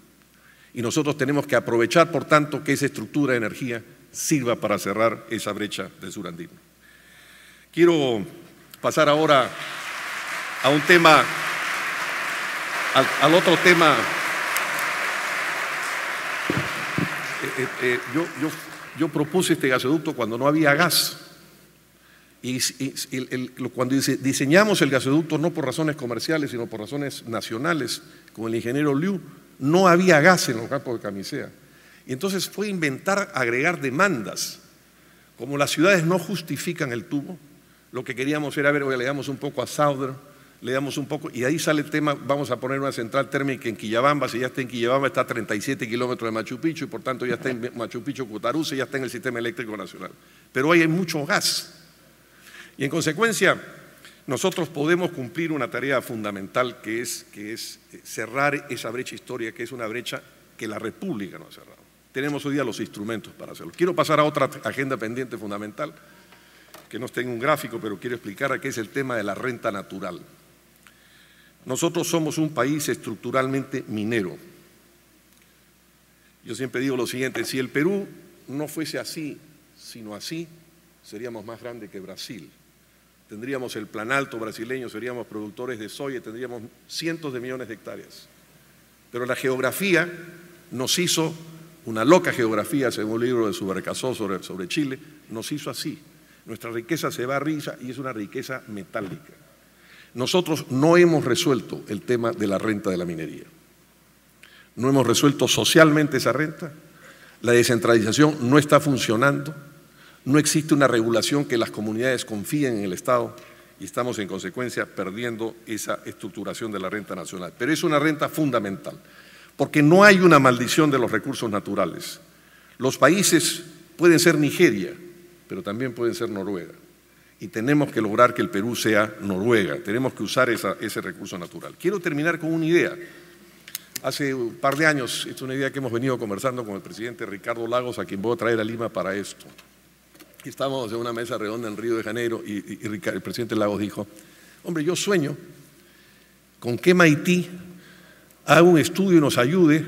Speaker 3: Y nosotros tenemos que aprovechar, por tanto, que esa estructura de energía sirva para cerrar esa brecha del surandino. Quiero pasar ahora a un tema, al otro tema. Yo propuse este gasoducto cuando no había gas. Cuando diseñamos el gasoducto no por razones comerciales, sino por razones nacionales, con el ingeniero Liu, no había gas en los campos de camisea. Y entonces fue inventar, agregar demandas. Como las ciudades no justifican el tubo, lo que queríamos era, le damos un poco a Southern, le damos un poco, y ahí sale el tema, vamos a poner una central térmica en Quillabamba, si ya está en Quillabamba está a 37 kilómetros de Machu Picchu y por tanto ya está en Machu Picchu, Cutaruce, ya está en el sistema eléctrico nacional. Pero hoy hay mucho gas y en consecuencia nosotros podemos cumplir una tarea fundamental que es cerrar esa brecha histórica, que es una brecha que la República no ha cerrado. Tenemos hoy día los instrumentos para hacerlo. Quiero pasar a otra agenda pendiente fundamental, que no está en un gráfico, pero quiero explicar que es el tema de la renta natural. Nosotros somos un país estructuralmente minero. Yo siempre digo lo siguiente, si el Perú no fuese así, sino así, seríamos más grandes que Brasil. Tendríamos el Plan Alto brasileño, seríamos productores de soya, tendríamos cientos de millones de hectáreas. Pero la geografía nos hizo, una loca geografía, según un libro de Subercasó sobre Chile, nos hizo así. Nuestra riqueza se va arriba y es una riqueza metálica. Nosotros no hemos resuelto el tema de la renta de la minería. No hemos resuelto socialmente esa renta. La descentralización no está funcionando. No existe una regulación que las comunidades confíen en el Estado y estamos en consecuencia perdiendo esa estructuración de la renta nacional. Pero es una renta fundamental, porque no hay una maldición de los recursos naturales. Los países pueden ser Nigeria, pero también pueden ser Noruega. Y tenemos que lograr que el Perú sea Noruega, tenemos que usar ese recurso natural. Quiero terminar con una idea. Hace un par de años, esta es una idea que hemos venido conversando con el presidente Ricardo Lagos, a quien voy a traer a Lima para esto. Estábamos en una mesa redonda en Río de Janeiro y el presidente Lagos dijo, hombre, yo sueño con que MIT haga un estudio y nos ayude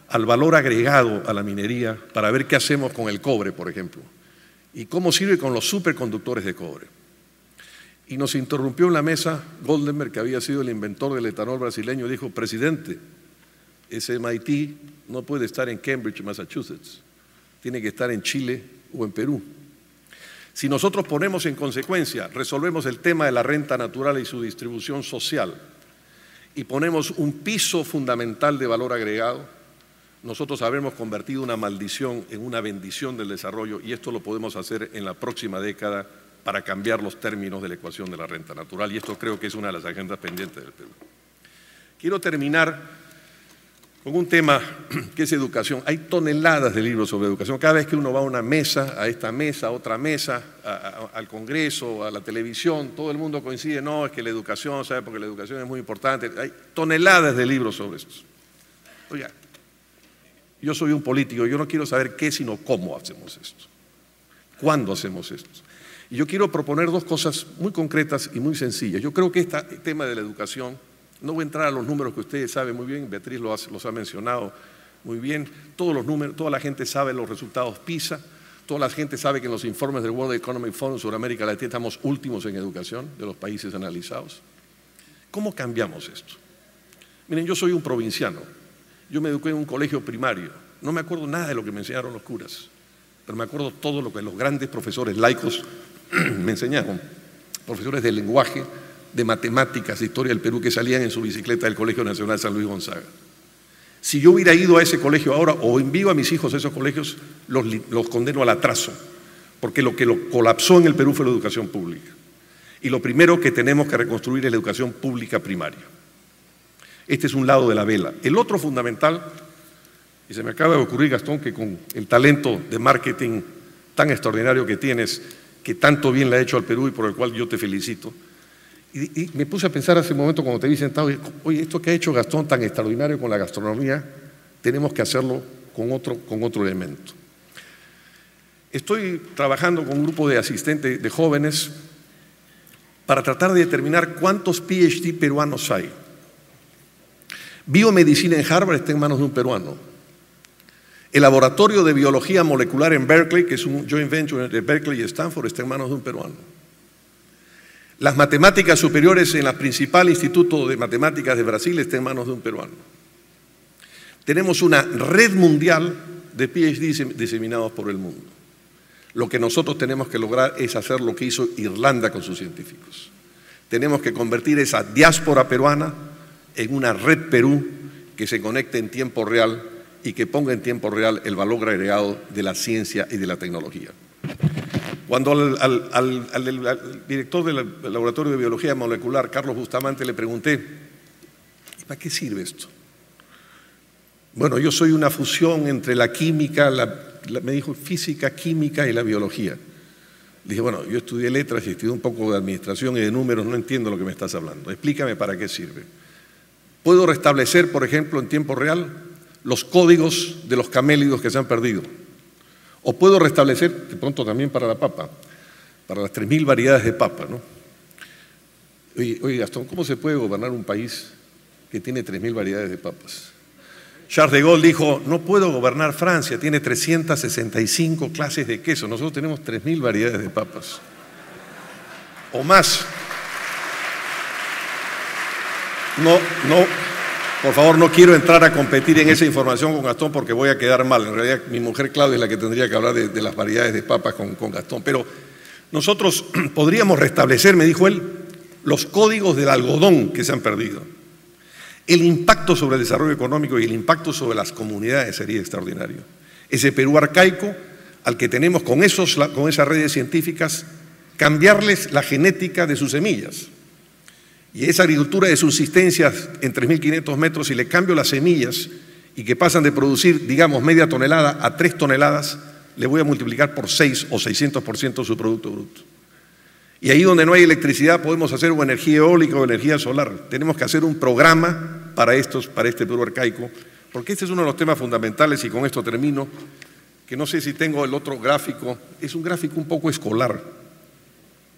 Speaker 3: al valor agregado a la minería para ver qué hacemos con el cobre, por ejemplo, y cómo sirve con los superconductores de cobre. Y nos interrumpió en la mesa Goldenberg, que había sido el inventor del etanol brasileño, dijo, presidente, ese MIT no puede estar en Cambridge, Massachusetts, tiene que estar en Chile o en Perú. Si nosotros ponemos en consecuencia, resolvemos el tema de la renta natural y su distribución social y ponemos un piso fundamental de valor agregado, nosotros habremos convertido una maldición en una bendición del desarrollo y esto lo podemos hacer en la próxima década para cambiar los términos de la ecuación de la renta natural y esto creo que es una de las agendas pendientes del Perú. Quiero terminar con un tema que es educación. Hay toneladas de libros sobre educación. Cada vez que uno va a una mesa, a esta mesa, a otra mesa, al Congreso, a la televisión, todo el mundo coincide, no, es que la educación, ¿sabe? Porque la educación es muy importante. Hay toneladas de libros sobre esto. Oiga, yo soy un político, yo no quiero saber qué, sino cómo hacemos esto. ¿Cuándo hacemos esto? Y yo quiero proponer dos cosas muy concretas y muy sencillas. Yo creo que este tema de la educación, no voy a entrar a los números que ustedes saben muy bien, Beatriz los ha mencionado muy bien, todos los números, toda la gente sabe los resultados PISA, toda la gente sabe que en los informes del World Economic Forum sobre América Latina estamos últimos en educación de los países analizados. ¿Cómo cambiamos esto? Miren, yo soy un provinciano, yo me eduqué en un colegio primario, no me acuerdo nada de lo que me enseñaron los curas, pero me acuerdo todo lo que los grandes profesores laicos me enseñaron, profesores de lenguaje, de matemáticas, de historia del Perú que salían en su bicicleta del Colegio Nacional San Luis Gonzaga. Si yo hubiera ido a ese colegio ahora o envío a mis hijos a esos colegios, los condeno al atraso, porque lo que lo colapsó en el Perú fue la educación pública. Y lo primero que tenemos que reconstruir es la educación pública primaria. Este es un lado de la vela. El otro fundamental, y se me acaba de ocurrir, Gastón, que con el talento de marketing tan extraordinario que tienes, que tanto bien le ha hecho al Perú y por el cual yo te felicito, y me puse a pensar hace un momento cuando te vi sentado, oye, esto que ha hecho Gastón tan extraordinario con la gastronomía, tenemos que hacerlo con otro elemento. Estoy trabajando con un grupo de asistentes de jóvenes para tratar de determinar cuántos PhD peruanos hay. Biomedicina en Harvard está en manos de un peruano. El laboratorio de biología molecular en Berkeley, que es un joint venture entre Berkeley y Stanford, está en manos de un peruano. Las matemáticas superiores en el principal instituto de matemáticas de Brasil está en manos de un peruano. Tenemos una red mundial de PhD diseminados por el mundo. Lo que nosotros tenemos que lograr es hacer lo que hizo Irlanda con sus científicos. Tenemos que convertir esa diáspora peruana en una red Perú que se conecte en tiempo real y que ponga en tiempo real el valor agregado de la ciencia y de la tecnología. Cuando al director del Laboratorio de Biología Molecular, Carlos Bustamante, le pregunté, ¿para qué sirve esto? Bueno, yo soy una fusión entre la química, me dijo física, química y la biología. Le dije, bueno, yo estudié letras y estudié un poco de administración y de números, no entiendo lo que me estás hablando. Explícame para qué sirve. ¿Puedo restablecer, por ejemplo, en tiempo real, los códigos de los camélidos que se han perdido? ¿O puedo restablecer, de pronto también para la papa, para las 3.000 variedades de papa, ¿no? Oye, Gastón, ¿cómo se puede gobernar un país que tiene 3.000 variedades de papas? Charles de Gaulle dijo, no puedo gobernar Francia, tiene 365 clases de queso, nosotros tenemos 3.000 variedades de papas, o más. No, por favor, no quiero entrar a competir en esa información con Gastón porque voy a quedar mal. En realidad, mi mujer Claudia es la que tendría que hablar de las variedades de papas con Gastón. Pero nosotros podríamos restablecer, me dijo él, los códigos del algodón que se han perdido. El impacto sobre el desarrollo económico y el impacto sobre las comunidades sería extraordinario. Ese Perú arcaico al que tenemos con esas redes científicas, cambiarles la genética de sus semillas. Y esa agricultura de subsistencia en 3.500 metros, si le cambio las semillas y que pasan de producir, digamos, media tonelada a 3 toneladas, le voy a multiplicar por 6 o 600% su Producto Bruto. Y ahí donde no hay electricidad podemos hacer o energía eólica o energía solar. Tenemos que hacer un programa para este Perú arcaico, porque este es uno de los temas fundamentales, y con esto termino, que no sé si tengo el otro gráfico, es un gráfico un poco escolar,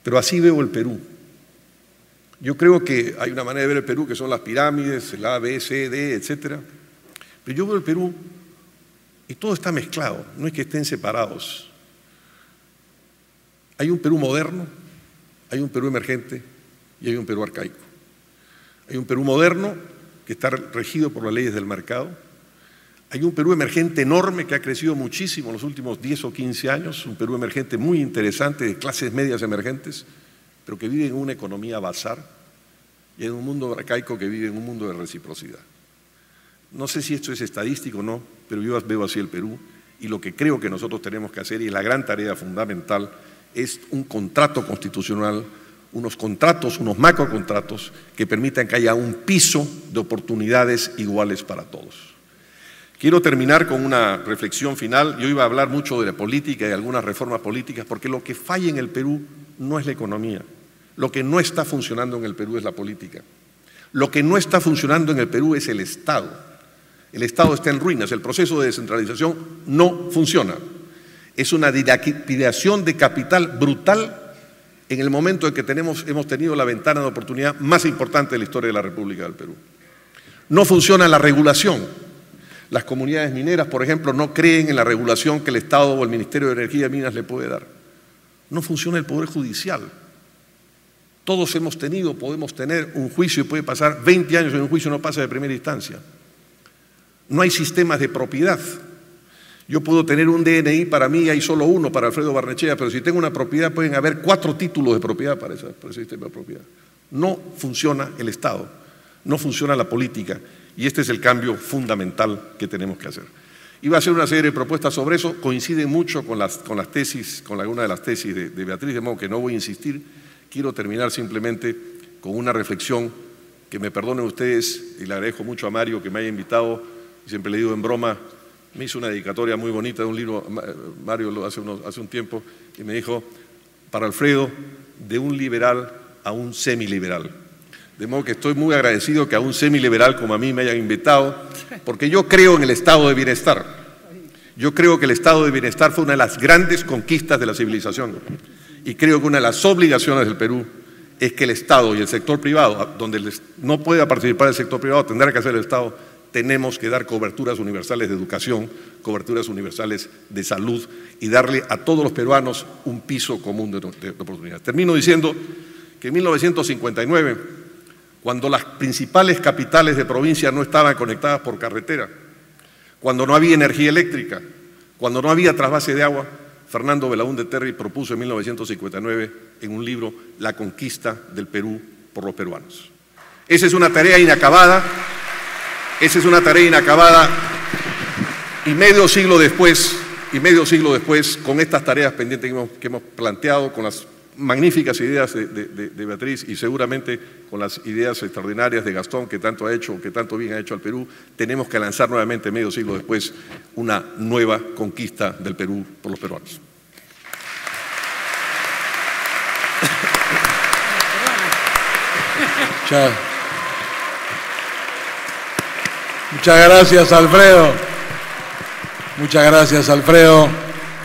Speaker 3: pero así veo el Perú. Yo creo que hay una manera de ver el Perú que son las pirámides, el A, B, C, D, etcétera. Pero yo veo el Perú y todo está mezclado, no es que estén separados. Hay un Perú moderno, hay un Perú emergente y hay un Perú arcaico. Hay un Perú moderno que está regido por las leyes del mercado. Hay un Perú emergente enorme que ha crecido muchísimo en los últimos 10 o 15 años, un Perú emergente muy interesante de clases medias emergentes, pero que vive en una economía bazar, y en un mundo arcaico que vive en un mundo de reciprocidad. No sé si esto es estadístico o no, pero yo veo así el Perú, y lo que creo que nosotros tenemos que hacer, y la gran tarea fundamental, es un contrato constitucional, unos contratos, unos macrocontratos que permitan que haya un piso de oportunidades iguales para todos. Quiero terminar con una reflexión final. Yo iba a hablar mucho de la política y de algunas reformas políticas, porque lo que falla en el Perú no es la economía. Lo que no está funcionando en el Perú es la política. Lo que no está funcionando en el Perú es el Estado. El Estado está en ruinas, el proceso de descentralización no funciona. Es una dilapidación de capital brutal en el momento en que hemos tenido la ventana de oportunidad más importante de la historia de la República del Perú. No funciona la regulación. Las comunidades mineras, por ejemplo, no creen en la regulación que el Estado o el Ministerio de Energía y Minas le puede dar. No funciona el Poder Judicial. Todos podemos tener un juicio y puede pasar 20 años en un juicio y no pasa de primera instancia. No hay sistemas de propiedad. Yo puedo tener un DNI, para mí hay solo uno, para Alfredo Barnechea, pero si tengo una propiedad pueden haber 4 títulos de propiedad para ese sistema de propiedad. No funciona el Estado, no funciona la política, y este es el cambio fundamental que tenemos que hacer. Iba a hacer una serie de propuestas sobre eso, coinciden mucho con alguna de las tesis de Beatriz, de modo que no voy a insistir. Quiero terminar simplemente con una reflexión, que me perdonen ustedes, y le agradezco mucho a Mario que me haya invitado, siempre le digo en broma, me hizo una dedicatoria muy bonita de un libro, Mario hace un tiempo, y me dijo, para Alfredo, de un liberal a un semiliberal. De modo que estoy muy agradecido que a un semiliberal como a mí me hayan invitado, porque yo creo en el estado de bienestar. Yo creo que el estado de bienestar fue una de las grandes conquistas de la civilización, y creo que una de las obligaciones del Perú es que el Estado y el sector privado, donde no pueda participar el sector privado, tendrá que hacer el Estado. Tenemos que dar coberturas universales de educación, coberturas universales de salud y darle a todos los peruanos un piso común de oportunidades. Termino diciendo que en 1959, cuando las principales capitales de provincia no estaban conectadas por carretera, cuando no había energía eléctrica, cuando no había trasvase de agua, Fernando Belaúnde Terry propuso en 1959 en un libro La conquista del Perú por los peruanos. Esa es una tarea inacabada. Esa es una tarea inacabada, y medio siglo después y medio siglo después, con estas tareas pendientes que hemos planteado, con las magníficas ideas de Beatriz y seguramente con las ideas extraordinarias de Gastón, que tanto ha hecho, que tanto bien ha hecho al Perú, tenemos que lanzar nuevamente, medio siglo después, una nueva conquista del Perú por los peruanos.
Speaker 1: Muchas gracias, Alfredo. Muchas gracias, Alfredo,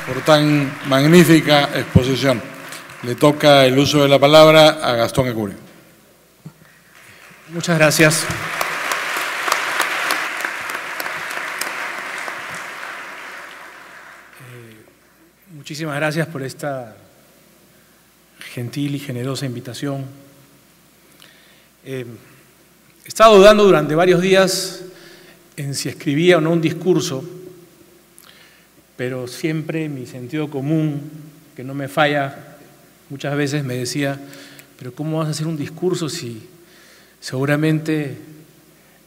Speaker 1: por tan magnífica exposición. Le toca el uso de la palabra a Gastón Ecurio.
Speaker 4: Muchas gracias. Muchísimas gracias por esta gentil y generosa invitación. He estado dudando durante varios días en si escribía o no un discurso, pero siempre mi sentido común, que no me falla, muchas veces me decía, pero ¿cómo vas a hacer un discurso si seguramente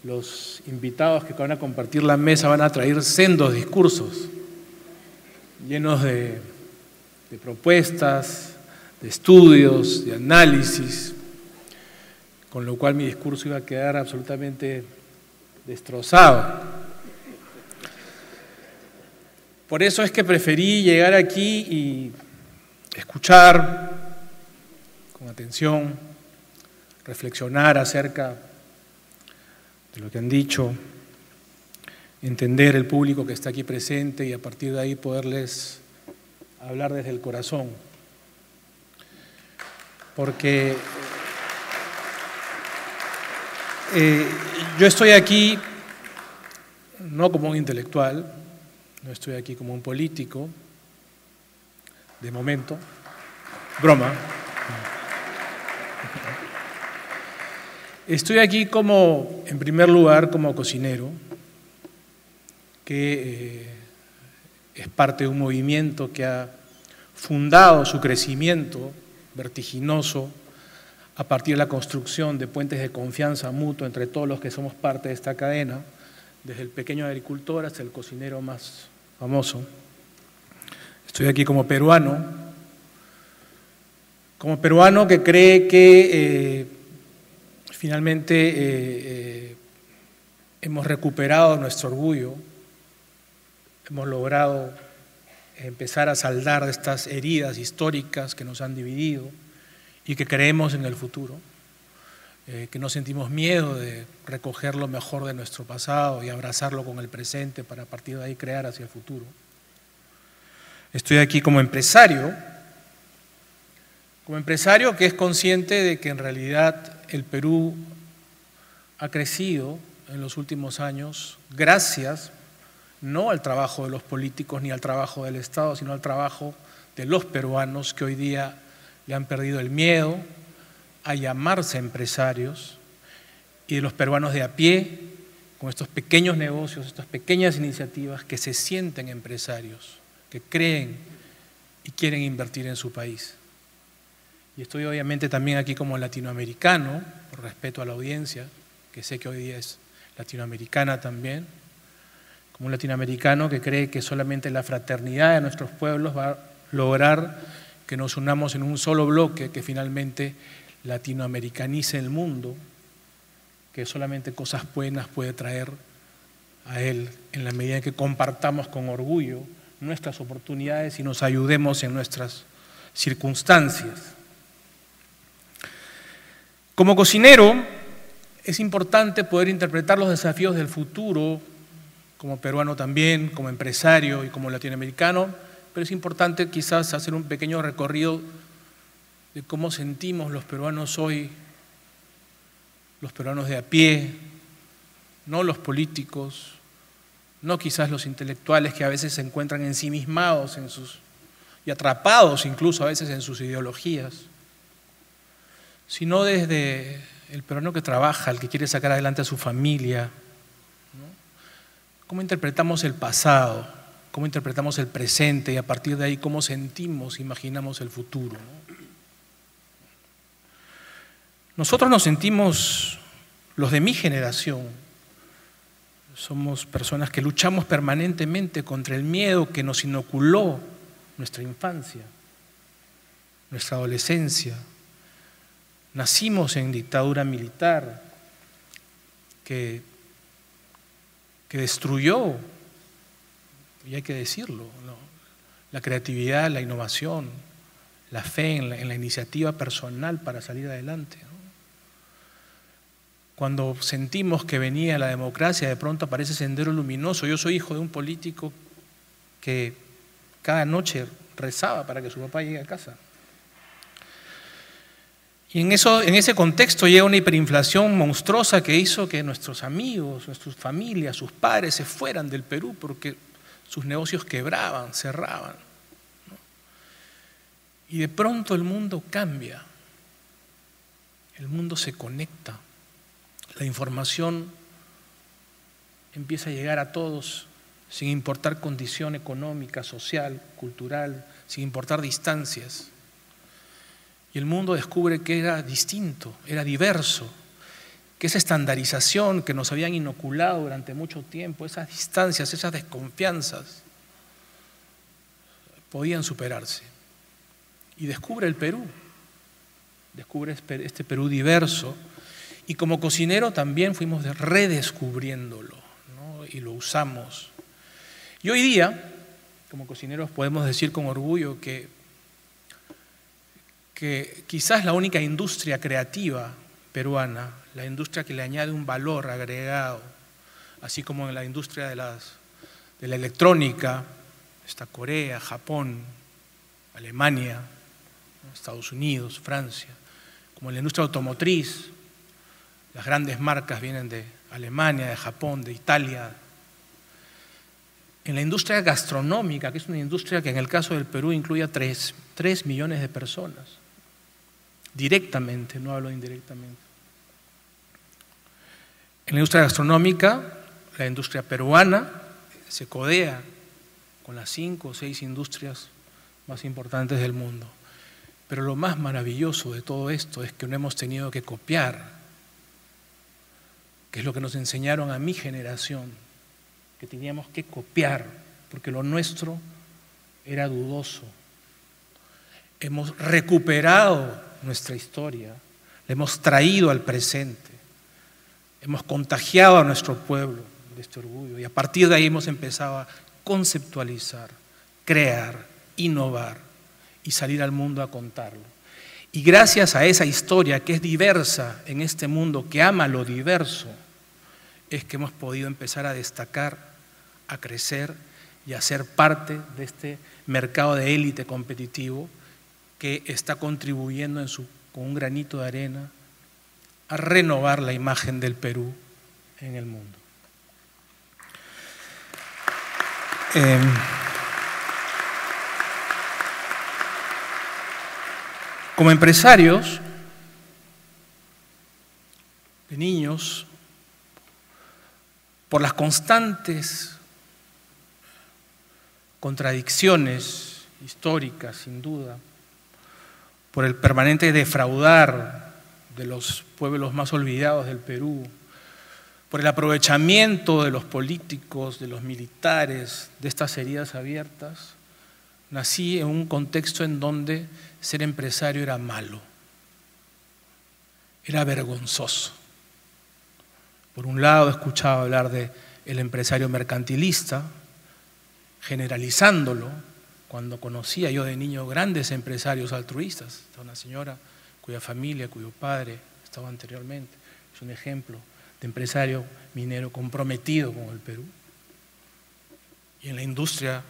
Speaker 4: los invitados que van a compartir la mesa van a traer sendos discursos llenos de propuestas, de estudios, de análisis, con lo cual mi discurso iba a quedar absolutamente destrozado? Por eso es que preferí llegar aquí y escuchar con atención, reflexionar acerca de lo que han dicho, entender el público que está aquí presente y a partir de ahí poderles hablar desde el corazón. Porque yo estoy aquí no como un intelectual, no estoy aquí como un político, de momento, broma. Estoy aquí como, en primer lugar, como cocinero, que es parte de un movimiento que ha fundado su crecimiento vertiginoso a partir de la construcción de puentes de confianza mutua entre todos los que somos parte de esta cadena, desde el pequeño agricultor hasta el cocinero más famoso. Estoy aquí como peruano que cree que finalmente hemos recuperado nuestro orgullo, hemos logrado empezar a saldar estas heridas históricas que nos han dividido y que creemos en el futuro, que no sentimos miedo de recoger lo mejor de nuestro pasado y abrazarlo con el presente para a partir de ahí crear hacia el futuro. Estoy aquí como empresario que es consciente de que en realidad el Perú ha crecido en los últimos años gracias no al trabajo de los políticos ni al trabajo del Estado, sino al trabajo de los peruanos que hoy día le han perdido el miedo a llamarse empresarios, y de los peruanos de a pie, con estos pequeños negocios, estas pequeñas iniciativas que se sienten empresarios, que creen y quieren invertir en su país. Y estoy obviamente también aquí como latinoamericano, por respeto a la audiencia, que sé que hoy día es latinoamericana también, como un latinoamericano que cree que solamente la fraternidad de nuestros pueblos va a lograr que nos unamos en un solo bloque que finalmente latinoamericanice el mundo, que solamente cosas buenas puede traer a él en la medida en que compartamos con orgullo nuestras oportunidades y nos ayudemos en nuestras circunstancias. Como cocinero, es importante poder interpretar los desafíos del futuro, como peruano también, como empresario y como latinoamericano, pero es importante quizás hacer un pequeño recorrido de cómo sentimos los peruanos hoy, los peruanos de a pie, no los políticos, no quizás los intelectuales que a veces se encuentran ensimismados y atrapados incluso a veces en sus ideologías, sino desde el peruano que trabaja, el que quiere sacar adelante a su familia, ¿no? ¿Cómo interpretamos el pasado? ¿Cómo interpretamos el presente? Y a partir de ahí, ¿cómo sentimos, imaginamos el futuro? ¿No? Nosotros nos sentimos, los de mi generación, somos personas que luchamos permanentemente contra el miedo que nos inoculó nuestra infancia, nuestra adolescencia. Nacimos en dictadura militar que destruyó, y hay que decirlo, ¿no?, la creatividad, la innovación, la fe en la iniciativa personal para salir adelante, ¿no? Cuando sentimos que venía la democracia, de pronto aparece Sendero Luminoso. Yo soy hijo de un político que cada noche rezaba para que su papá llegue a casa. Y en ese contexto llega una hiperinflación monstruosa que hizo que nuestros amigos, nuestras familias, sus padres se fueran del Perú porque sus negocios quebraban, cerraban, ¿no? Y de pronto el mundo cambia, el mundo se conecta, la información empieza a llegar a todos sin importar condición económica, social, cultural, sin importar distancias. Y el mundo descubre que era distinto, era diverso, que esa estandarización que nos habían inoculado durante mucho tiempo, esas distancias, esas desconfianzas, podían superarse. Y descubre el Perú, descubre este Perú diverso, y como cocinero también fuimos redescubriéndolo, ¿no? Y lo usamos. Y hoy día, como cocineros, podemos decir con orgullo que quizás la única industria creativa peruana, la industria que le añade un valor agregado, así como en la industria de la electrónica, está Corea, Japón, Alemania, Estados Unidos, Francia, como en la industria automotriz, las grandes marcas vienen de Alemania, de Japón, de Italia. En la industria gastronómica, que es una industria que en el caso del Perú incluye a 3 millones de personas, directamente, no hablo indirectamente. En la industria gastronómica, la industria peruana se codea con las 5 o 6 industrias más importantes del mundo. Pero lo más maravilloso de todo esto es que no hemos tenido que copiar, que es lo que nos enseñaron a mi generación, que teníamos que copiar, porque lo nuestro era dudoso. Hemos recuperado nuestra historia, la hemos traído al presente, hemos contagiado a nuestro pueblo de este orgullo y a partir de ahí hemos empezado a conceptualizar, crear, innovar y salir al mundo a contarlo. Y gracias a esa historia que es diversa en este mundo, que ama lo diverso, es que hemos podido empezar a destacar, a crecer y a ser parte de este mercado de élite competitivo que está contribuyendo con un granito de arena a renovar la imagen del Perú en el mundo. Como empresarios de niños, por las constantes contradicciones históricas, sin duda, por el permanente defraudar de los pueblos más olvidados del Perú, por el aprovechamiento de los políticos, de los militares, de estas heridas abiertas, nací en un contexto en donde ser empresario era malo, era vergonzoso. Por un lado, escuchaba hablar del empresario mercantilista, generalizándolo, cuando conocía yo de niño grandes empresarios altruistas. Una señora cuya familia, cuyo padre estaba anteriormente, es un ejemplo de empresario minero comprometido con el Perú. Y en la industria,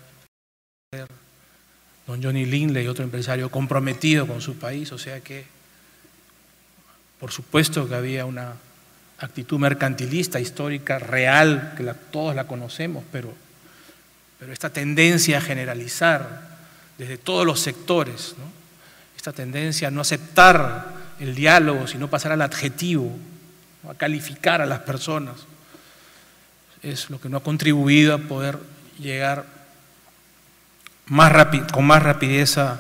Speaker 4: don Johnny Lindley, otro empresario comprometido con su país, o sea que, por supuesto que había una actitud mercantilista, histórica, real, que todos la conocemos, pero esta tendencia a generalizar desde todos los sectores, ¿no? Esta tendencia a no aceptar el diálogo, sino pasar al adjetivo, ¿no? A calificar a las personas, es lo que no ha contribuido a poder llegar con más rapidez a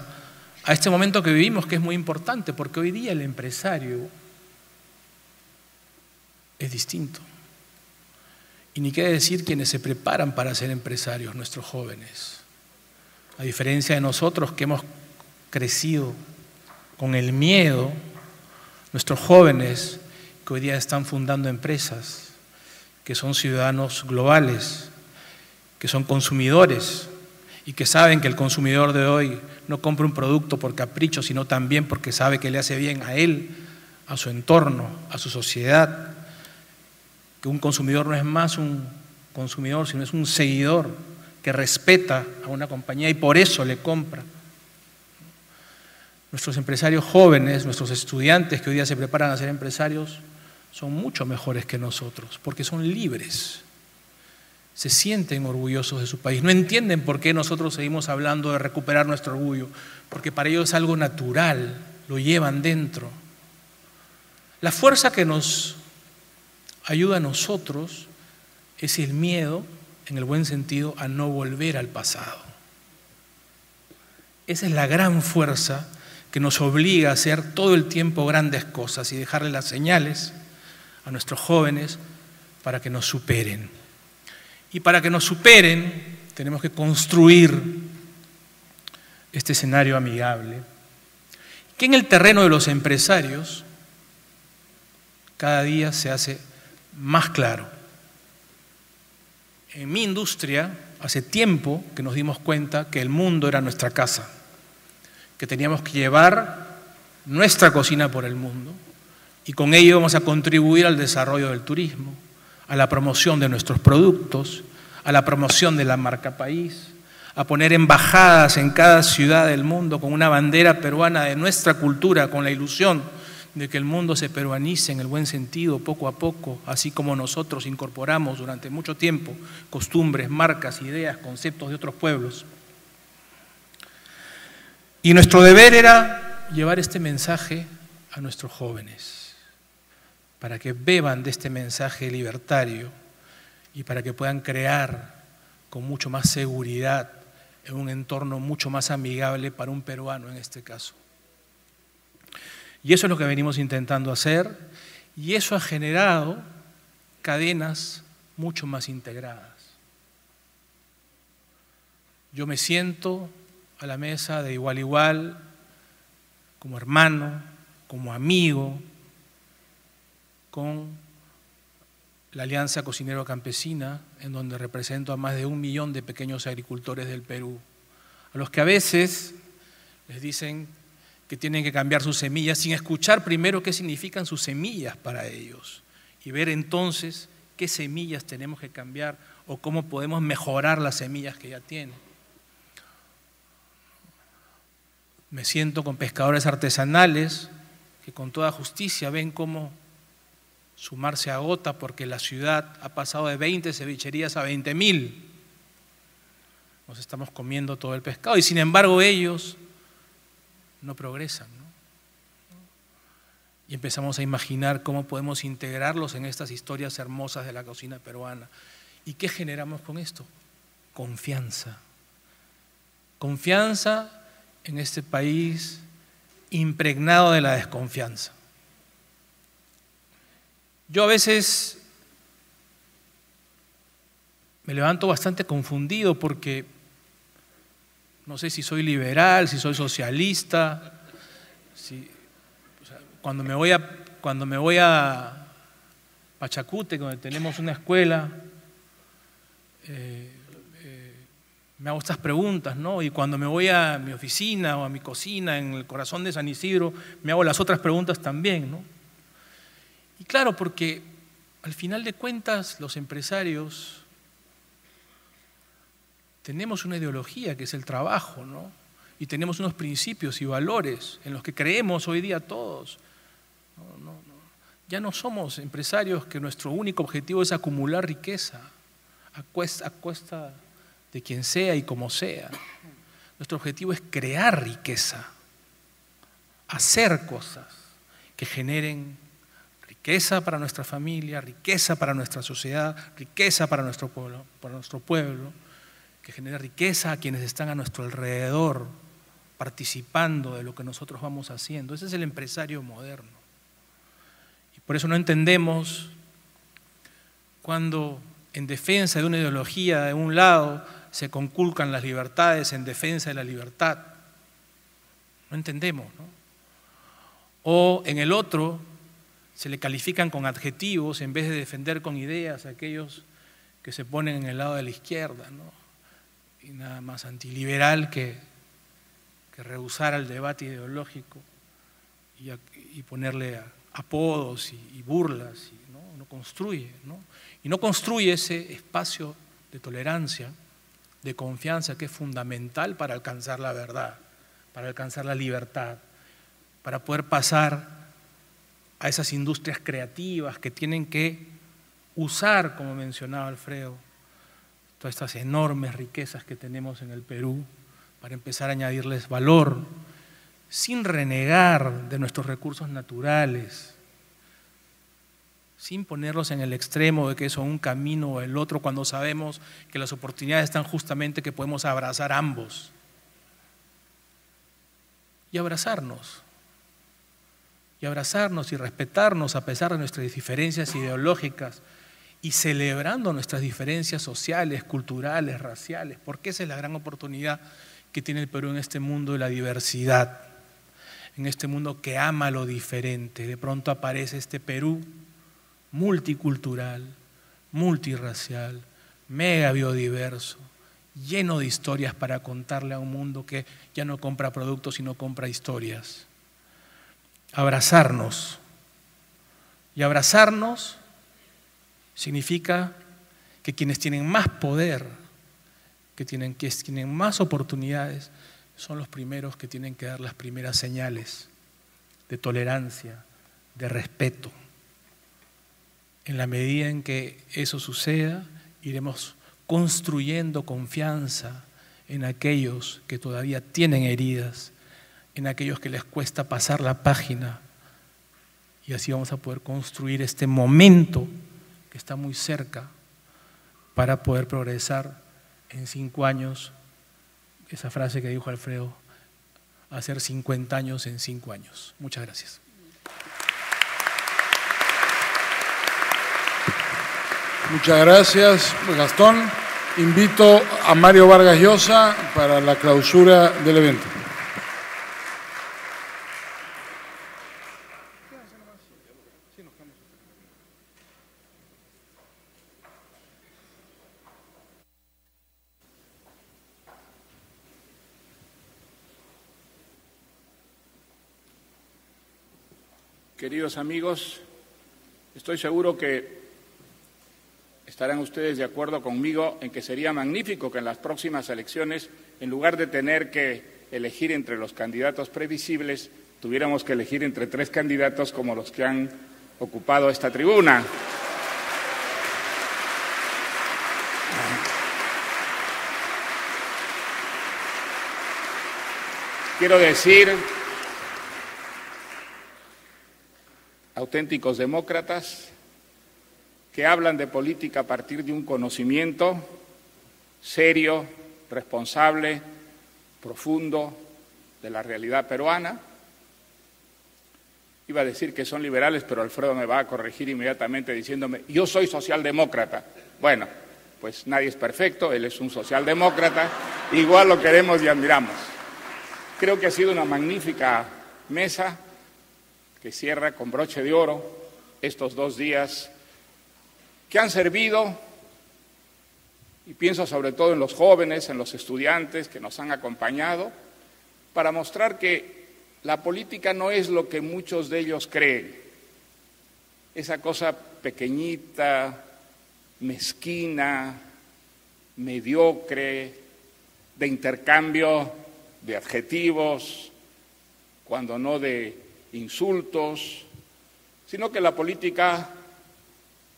Speaker 4: este momento que vivimos, que es muy importante, porque hoy día el empresario es distinto. Y ni qué decir quienes se preparan para ser empresarios, nuestros jóvenes. A diferencia de nosotros que hemos crecido con el miedo, nuestros jóvenes que hoy día están fundando empresas, que son ciudadanos globales, que son consumidores y que saben que el consumidor de hoy no compra un producto por capricho, sino también porque sabe que le hace bien a él, a su entorno, a su sociedad, que un consumidor no es más un consumidor, sino es un seguidor que respeta a una compañía y por eso le compra. Nuestros empresarios jóvenes, nuestros estudiantes que hoy día se preparan a ser empresarios, son mucho mejores que nosotros, porque son libres, se sienten orgullosos de su país, no entienden por qué nosotros seguimos hablando de recuperar nuestro orgullo, porque para ellos es algo natural, lo llevan dentro. La fuerza que nos ayuda a nosotros es el miedo, en el buen sentido, a no volver al pasado. Esa es la gran fuerza que nos obliga a hacer todo el tiempo grandes cosas y dejarle las señales a nuestros jóvenes para que nos superen. Y para que nos superen tenemos que construir este escenario amigable, que en el terreno de los empresarios cada día se hace más claro. En mi industria, hace tiempo que nos dimos cuenta que el mundo era nuestra casa, que teníamos que llevar nuestra cocina por el mundo y con ello vamos a contribuir al desarrollo del turismo, a la promoción de nuestros productos, a la promoción de la marca país, a poner embajadas en cada ciudad del mundo con una bandera peruana de nuestra cultura, con la ilusión de que el mundo se peruanice en el buen sentido poco a poco, así como nosotros incorporamos durante mucho tiempo costumbres, marcas, ideas, conceptos de otros pueblos. Y nuestro deber era llevar este mensaje a nuestros jóvenes, para que beban de este mensaje libertario y para que puedan crear con mucho más seguridad en un entorno mucho más amigable para un peruano en este caso. Y eso es lo que venimos intentando hacer y eso ha generado cadenas mucho más integradas. Yo me siento a la mesa de igual a igual, como hermano, como amigo, con la Alianza Cocinero Campesina, en donde represento a más de 1 millón de pequeños agricultores del Perú, a los que a veces les dicen que tienen que cambiar sus semillas sin escuchar primero qué significan sus semillas para ellos y ver entonces qué semillas tenemos que cambiar o cómo podemos mejorar las semillas que ya tienen. Me siento con pescadores artesanales que con toda justicia ven cómo su mar se agota porque la ciudad ha pasado de 20 cevicherías a 20.000. Nos estamos comiendo todo el pescado y sin embargo ellos no progresan, ¿no? Y empezamos a imaginar cómo podemos integrarlos en estas historias hermosas de la cocina peruana. ¿Y qué generamos con esto? Confianza. Confianza en este país impregnado de la desconfianza. Yo a veces me levanto bastante confundido porque no sé si soy liberal, si soy socialista, cuando me voy a Pachacute, donde tenemos una escuela, me hago estas preguntas, ¿no? Y cuando me voy a mi oficina o a mi cocina en el corazón de San Isidro, me hago las otras preguntas también, ¿no? Y claro, porque al final de cuentas los empresarios tenemos una ideología que es el trabajo, ¿no? Y tenemos unos principios y valores en los que creemos hoy día todos. Ya no somos empresarios que nuestro único objetivo es acumular riqueza a cuesta de quien sea y como sea. Nuestro objetivo es crear riqueza, hacer cosas que generen riqueza para nuestra familia, riqueza para nuestra sociedad, riqueza para nuestro pueblo, que genere riqueza a quienes están a nuestro alrededor, participando de lo que nosotros vamos haciendo. Ese es el empresario moderno. Y por eso no entendemos cuando en defensa de una ideología de un lado se conculcan las libertades en defensa de la libertad. No entendemos, ¿no? O en el otro se le califican con adjetivos en vez de defender con ideas a aquellos que se ponen en el lado de la izquierda, ¿no? Y nada más antiliberal que rehusar el debate ideológico y ponerle apodos y burlas, no construye, ¿no? Y no construye ese espacio de tolerancia, de confianza que es fundamental para alcanzar la verdad, para alcanzar la libertad, para poder pasar a esas industrias creativas que tienen que usar, como mencionaba Alfredo, todas estas enormes riquezas que tenemos en el Perú para empezar a añadirles valor, sin renegar de nuestros recursos naturales, sin ponerlos en el extremo de que son un camino o el otro, cuando sabemos que las oportunidades están justamente que podemos abrazar ambos y abrazarnos y respetarnos a pesar de nuestras diferencias ideológicas y celebrando nuestras diferencias sociales, culturales, raciales, porque esa es la gran oportunidad que tiene el Perú en este mundo de la diversidad, en este mundo que ama lo diferente. De pronto aparece este Perú multicultural, multirracial, mega biodiverso, lleno de historias para contarle a un mundo que ya no compra productos, sino compra historias. Abrazarnos. Y abrazarnos significa que quienes tienen más poder, que tienen más oportunidades, son los primeros que tienen que dar las primeras señales de tolerancia, de respeto. En la medida en que eso suceda, iremos construyendo confianza en aquellos que todavía tienen heridas, en aquellos que les cuesta pasar la página, y así vamos a poder construir este momento que está muy cerca para poder progresar en 5 años, esa frase que dijo Alfredo, hacer 50 años en 5 años. Muchas gracias.
Speaker 1: Muchas gracias, Gastón. Invito a Mario Vargas Llosa para la clausura del evento.
Speaker 5: Queridos amigos, estoy seguro que estarán ustedes de acuerdo conmigo en que sería magnífico que en las próximas elecciones, en lugar de tener que elegir entre los candidatos previsibles, tuviéramos que elegir entre 3 candidatos como los que han ocupado esta tribuna. Quiero decir, auténticos demócratas que hablan de política a partir de un conocimiento serio, responsable, profundo de la realidad peruana. Iba a decir que son liberales, pero Alfredo me va a corregir inmediatamente diciéndome, yo soy socialdemócrata. Bueno, pues nadie es perfecto, él es un socialdemócrata, igual lo queremos y admiramos. Creo que ha sido una magnífica mesa que cierra con broche de oro estos 2 días que han servido, y pienso sobre todo en los jóvenes, en los estudiantes que nos han acompañado, para mostrar que la política no es lo que muchos de ellos creen, esa cosa pequeñita, mezquina, mediocre, de intercambio de adjetivos, cuando no de insultos, sino que la política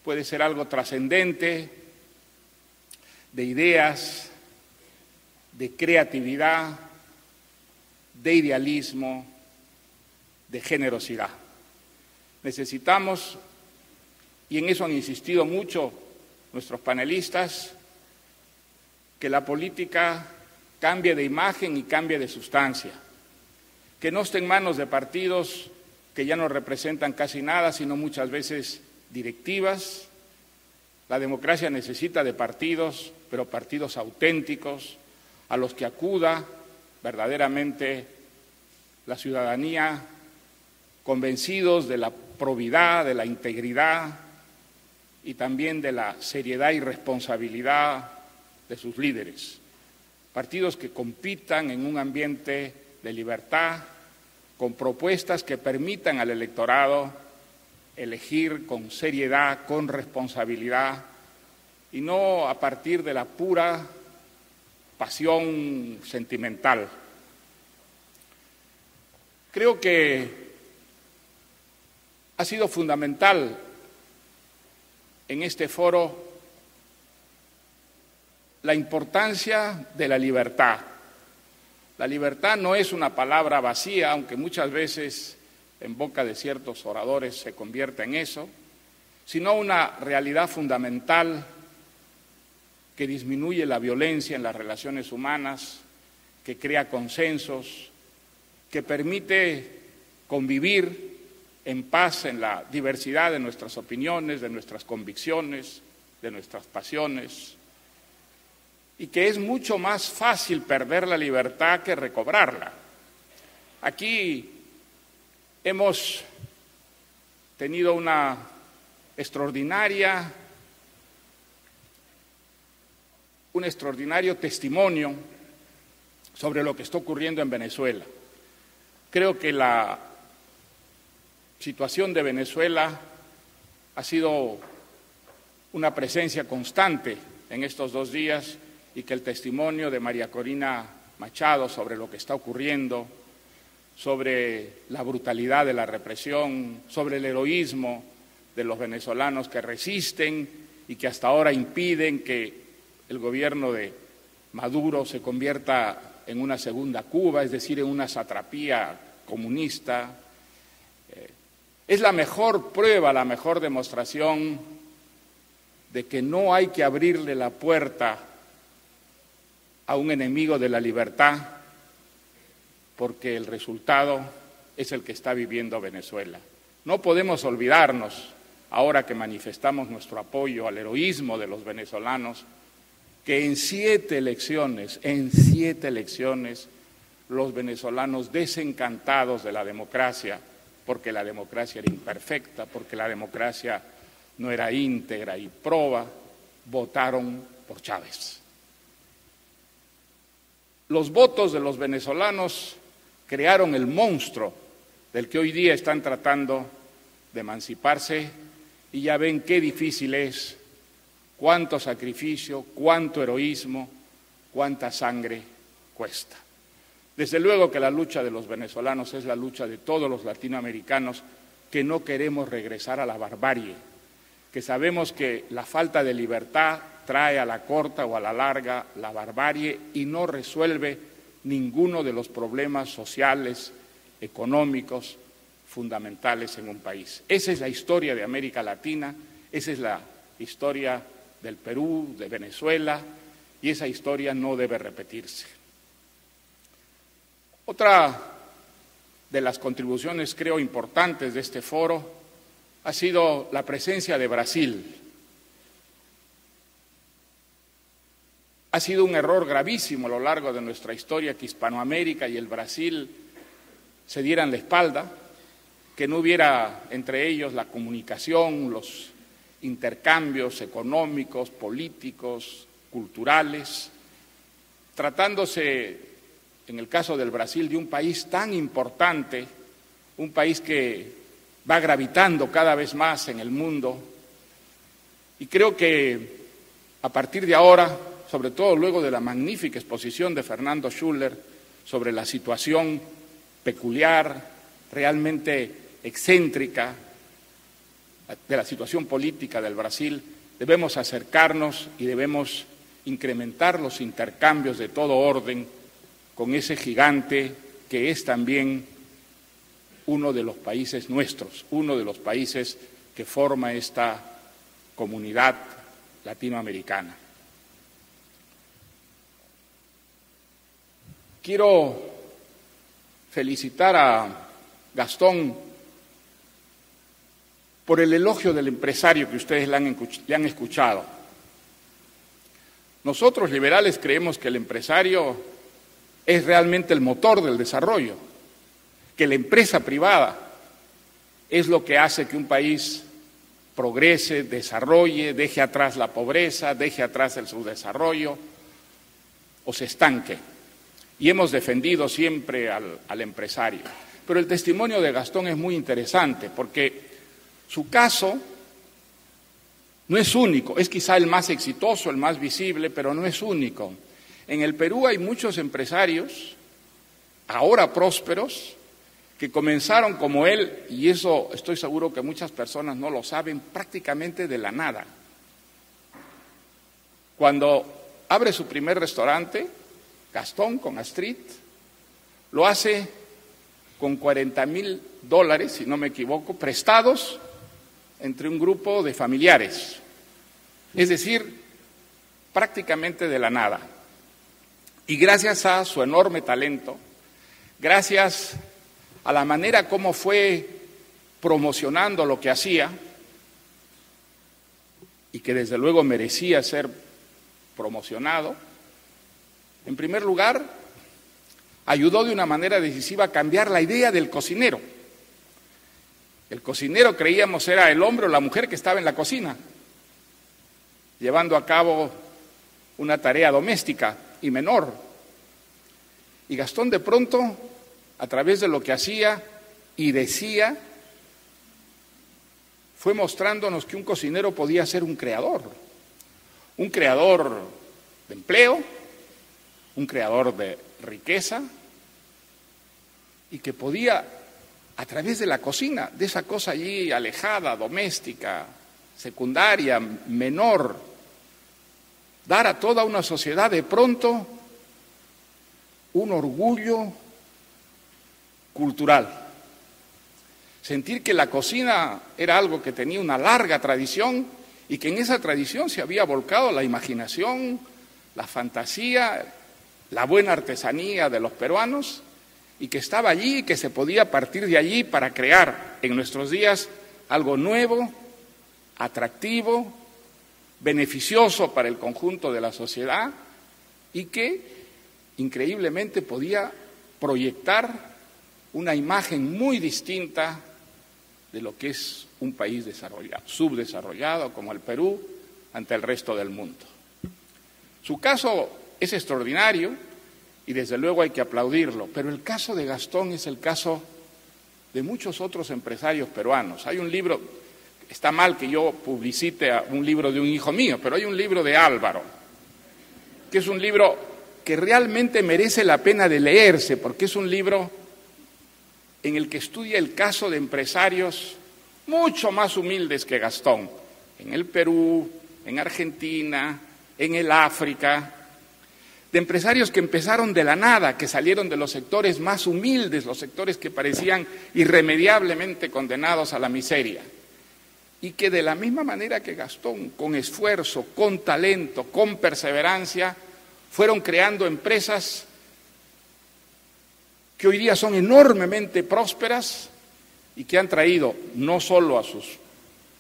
Speaker 5: puede ser algo trascendente, de ideas, de creatividad, de idealismo, de generosidad. Necesitamos, y en eso han insistido mucho nuestros panelistas, que la política cambie de imagen y cambie de sustancia, que no esté en manos de partidos que ya no representan casi nada, sino muchas veces directivas, La democracia necesita de partidos, pero partidos auténticos, a los que acuda verdaderamente la ciudadanía, convencidos de la probidad, de la integridad y también de la seriedad y responsabilidad de sus líderes. Partidos que compitan en un ambiente de libertad, con propuestas que permitan al electorado elegir con seriedad, con responsabilidad, y no a partir de la pura pasión sentimental. Creo que ha sido fundamental en este foro la importancia de la libertad. La libertad no es una palabra vacía, aunque muchas veces en boca de ciertos oradores se convierte en eso, sino una realidad fundamental que disminuye la violencia en las relaciones humanas, que crea consensos, que permite convivir en paz en la diversidad de nuestras opiniones, de nuestras convicciones, de nuestras pasiones, y que es mucho más fácil perder la libertad que recobrarla. Aquí hemos tenido un extraordinario testimonio sobre lo que está ocurriendo en Venezuela. Creo que la situación de Venezuela ha sido una presencia constante en estos 2 días y que el testimonio de María Corina Machado sobre lo que está ocurriendo, sobre la brutalidad de la represión, sobre el heroísmo de los venezolanos que resisten y que hasta ahora impiden que el gobierno de Maduro se convierta en una segunda Cuba, es decir, en una satrapía comunista. Es la mejor prueba, la mejor demostración de que no hay que abrirle la puerta a un enemigo de la libertad, porque el resultado es el que está viviendo Venezuela. No podemos olvidarnos, ahora que manifestamos nuestro apoyo al heroísmo de los venezolanos, que en 7 elecciones, los venezolanos desencantados de la democracia, porque la democracia era imperfecta, porque la democracia no era íntegra y proba, votaron por Chávez. Los votos de los venezolanos crearon el monstruo del que hoy día están tratando de emanciparse, y ya ven qué difícil es, cuánto sacrificio, cuánto heroísmo, cuánta sangre cuesta. Desde luego que la lucha de los venezolanos es la lucha de todos los latinoamericanos que no queremos regresar a la barbarie, que sabemos que la falta de libertad trae a la corta o a la larga la barbarie y no resuelve ninguno de los problemas sociales, económicos, fundamentales en un país. Esa es la historia de América Latina, esa es la historia del Perú, de Venezuela, y esa historia no debe repetirse. Otra de las contribuciones, creo, importantes de este foro ha sido la presencia de Brasil. Ha sido un error gravísimo a lo largo de nuestra historia que Hispanoamérica y el Brasil se dieran la espalda, que no hubiera entre ellos la comunicación, los intercambios económicos, políticos, culturales, tratándose, en el caso del Brasil, de un país tan importante, un país que va gravitando cada vez más en el mundo. Y creo que a partir de ahora, sobre todo luego de la magnífica exposición de Fernando Schuller sobre la situación peculiar, realmente excéntrica, de la situación política del Brasil, debemos acercarnos y debemos incrementar los intercambios de todo orden con ese gigante que es también uno de los países nuestros, uno de los países que forma esta comunidad latinoamericana. Quiero felicitar a Gastón por el elogio del empresario que ustedes le han escuchado. Nosotros, liberales, creemos que el empresario es realmente el motor del desarrollo, que la empresa privada es lo que hace que un país progrese, desarrolle, deje atrás la pobreza, deje atrás el subdesarrollo o se estanque. Y hemos defendido siempre al empresario. Pero el testimonio de Gastón es muy interesante porque su caso no es único, es quizá el más exitoso, el más visible, pero no es único. En el Perú hay muchos empresarios, ahora prósperos, que comenzaron como él, y eso estoy seguro que muchas personas no lo saben, prácticamente de la nada. Cuando abre su primer restaurante, Gastón con Astrid, lo hace con $40,000, si no me equivoco, prestados entre un grupo de familiares. Es decir, prácticamente de la nada. Y gracias a su enorme talento, gracias a la manera como fue promocionando lo que hacía, y que desde luego merecía ser promocionado, en primer lugar, ayudó de una manera decisiva a cambiar la idea del cocinero. El cocinero, creíamos, era el hombre o la mujer que estaba en la cocina, llevando a cabo una tarea doméstica y menor. Y Gastón de pronto, a través de lo que hacía y decía, fue mostrándonos que un cocinero podía ser un creador de empleo, un creador de riqueza, y que podía, a través de la cocina, de esa cosa allí alejada, doméstica, secundaria, menor, dar a toda una sociedad de pronto un orgullo cultural. Sentir que la cocina era algo que tenía una larga tradición y que en esa tradición se había volcado la imaginación, la fantasía, la buena artesanía de los peruanos, y que estaba allí y que se podía partir de allí para crear en nuestros días algo nuevo, atractivo, beneficioso para el conjunto de la sociedad y que increíblemente podía proyectar una imagen muy distinta de lo que es un país desarrollado, subdesarrollado como el Perú ante el resto del mundo. Su caso es extraordinario y desde luego hay que aplaudirlo, pero el caso de Gastón es el caso de muchos otros empresarios peruanos. Hay un libro, está mal que yo publicite un libro de un hijo mío, pero hay un libro de Álvaro, que es un libro que realmente merece la pena de leerse, porque es un libro en el que estudia el caso de empresarios mucho más humildes que Gastón, en el Perú, en Argentina, en el África, de empresarios que empezaron de la nada, que salieron de los sectores más humildes, los sectores que parecían irremediablemente condenados a la miseria, y que de la misma manera que Gastón, con esfuerzo, con talento, con perseverancia, fueron creando empresas que hoy día son enormemente prósperas y que han traído no solo a sus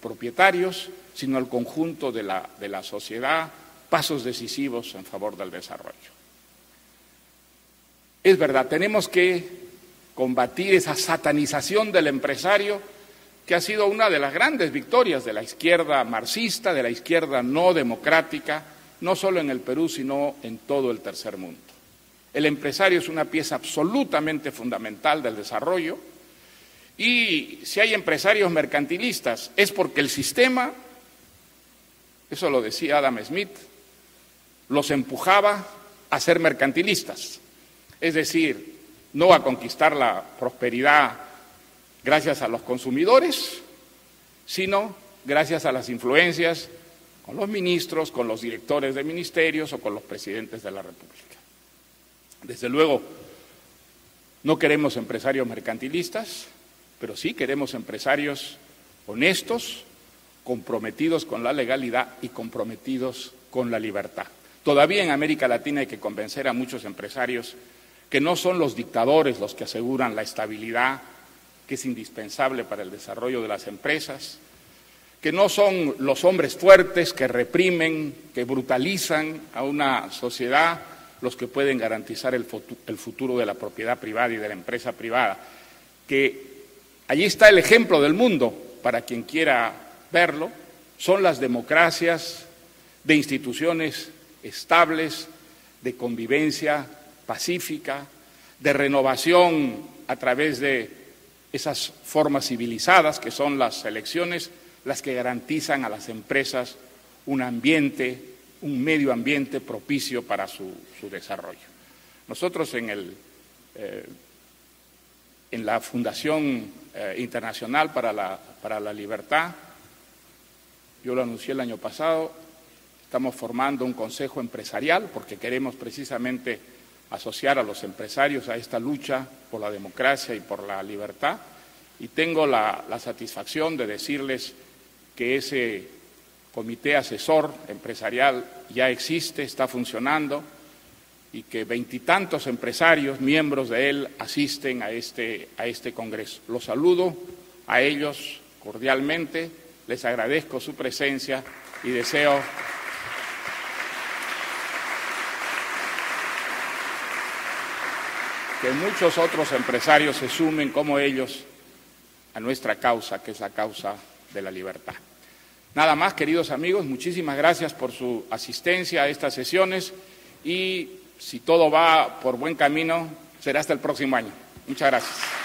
Speaker 5: propietarios, sino al conjunto de la sociedad, pasos decisivos en favor del desarrollo. Es verdad, tenemos que combatir esa satanización del empresario que ha sido una de las grandes victorias de la izquierda marxista, de la izquierda no democrática, no solo en el Perú, sino en todo el tercer mundo. El empresario es una pieza absolutamente fundamental del desarrollo y si hay empresarios mercantilistas es porque el sistema, eso lo decía Adam Smith, los empujaba a ser mercantilistas, es decir, no a conquistar la prosperidad gracias a los consumidores, sino gracias a las influencias con los ministros, con los directores de ministerios o con los presidentes de la República. Desde luego, no queremos empresarios mercantilistas, pero sí queremos empresarios honestos, comprometidos con la legalidad y comprometidos con la libertad. Todavía en América Latina hay que convencer a muchos empresarios que no son los dictadores los que aseguran la estabilidad que es indispensable para el desarrollo de las empresas, que no son los hombres fuertes que reprimen, que brutalizan a una sociedad los que pueden garantizar el futuro de la propiedad privada y de la empresa privada, que allí está el ejemplo del mundo, para quien quiera verlo, son las democracias de instituciones estables, de convivencia pacífica, de renovación a través de esas formas civilizadas que son las elecciones, las que garantizan a las empresas un ambiente, un medio ambiente propicio para su desarrollo. Nosotros en la Fundación Internacional para la Libertad, yo lo anuncié el año pasado, estamos formando un consejo empresarial porque queremos precisamente asociar a los empresarios a esta lucha por la democracia y por la libertad, y tengo la satisfacción de decirles que ese comité asesor empresarial ya existe, está funcionando, y que 20 y tantos empresarios, miembros de él, asisten a este congreso. Los saludo a ellos cordialmente, les agradezco su presencia y deseo que muchos otros empresarios se sumen como ellos a nuestra causa, que es la causa de la libertad. Nada más, queridos amigos, muchísimas gracias por su asistencia a estas sesiones y si todo va por buen camino, será hasta el próximo año. Muchas gracias.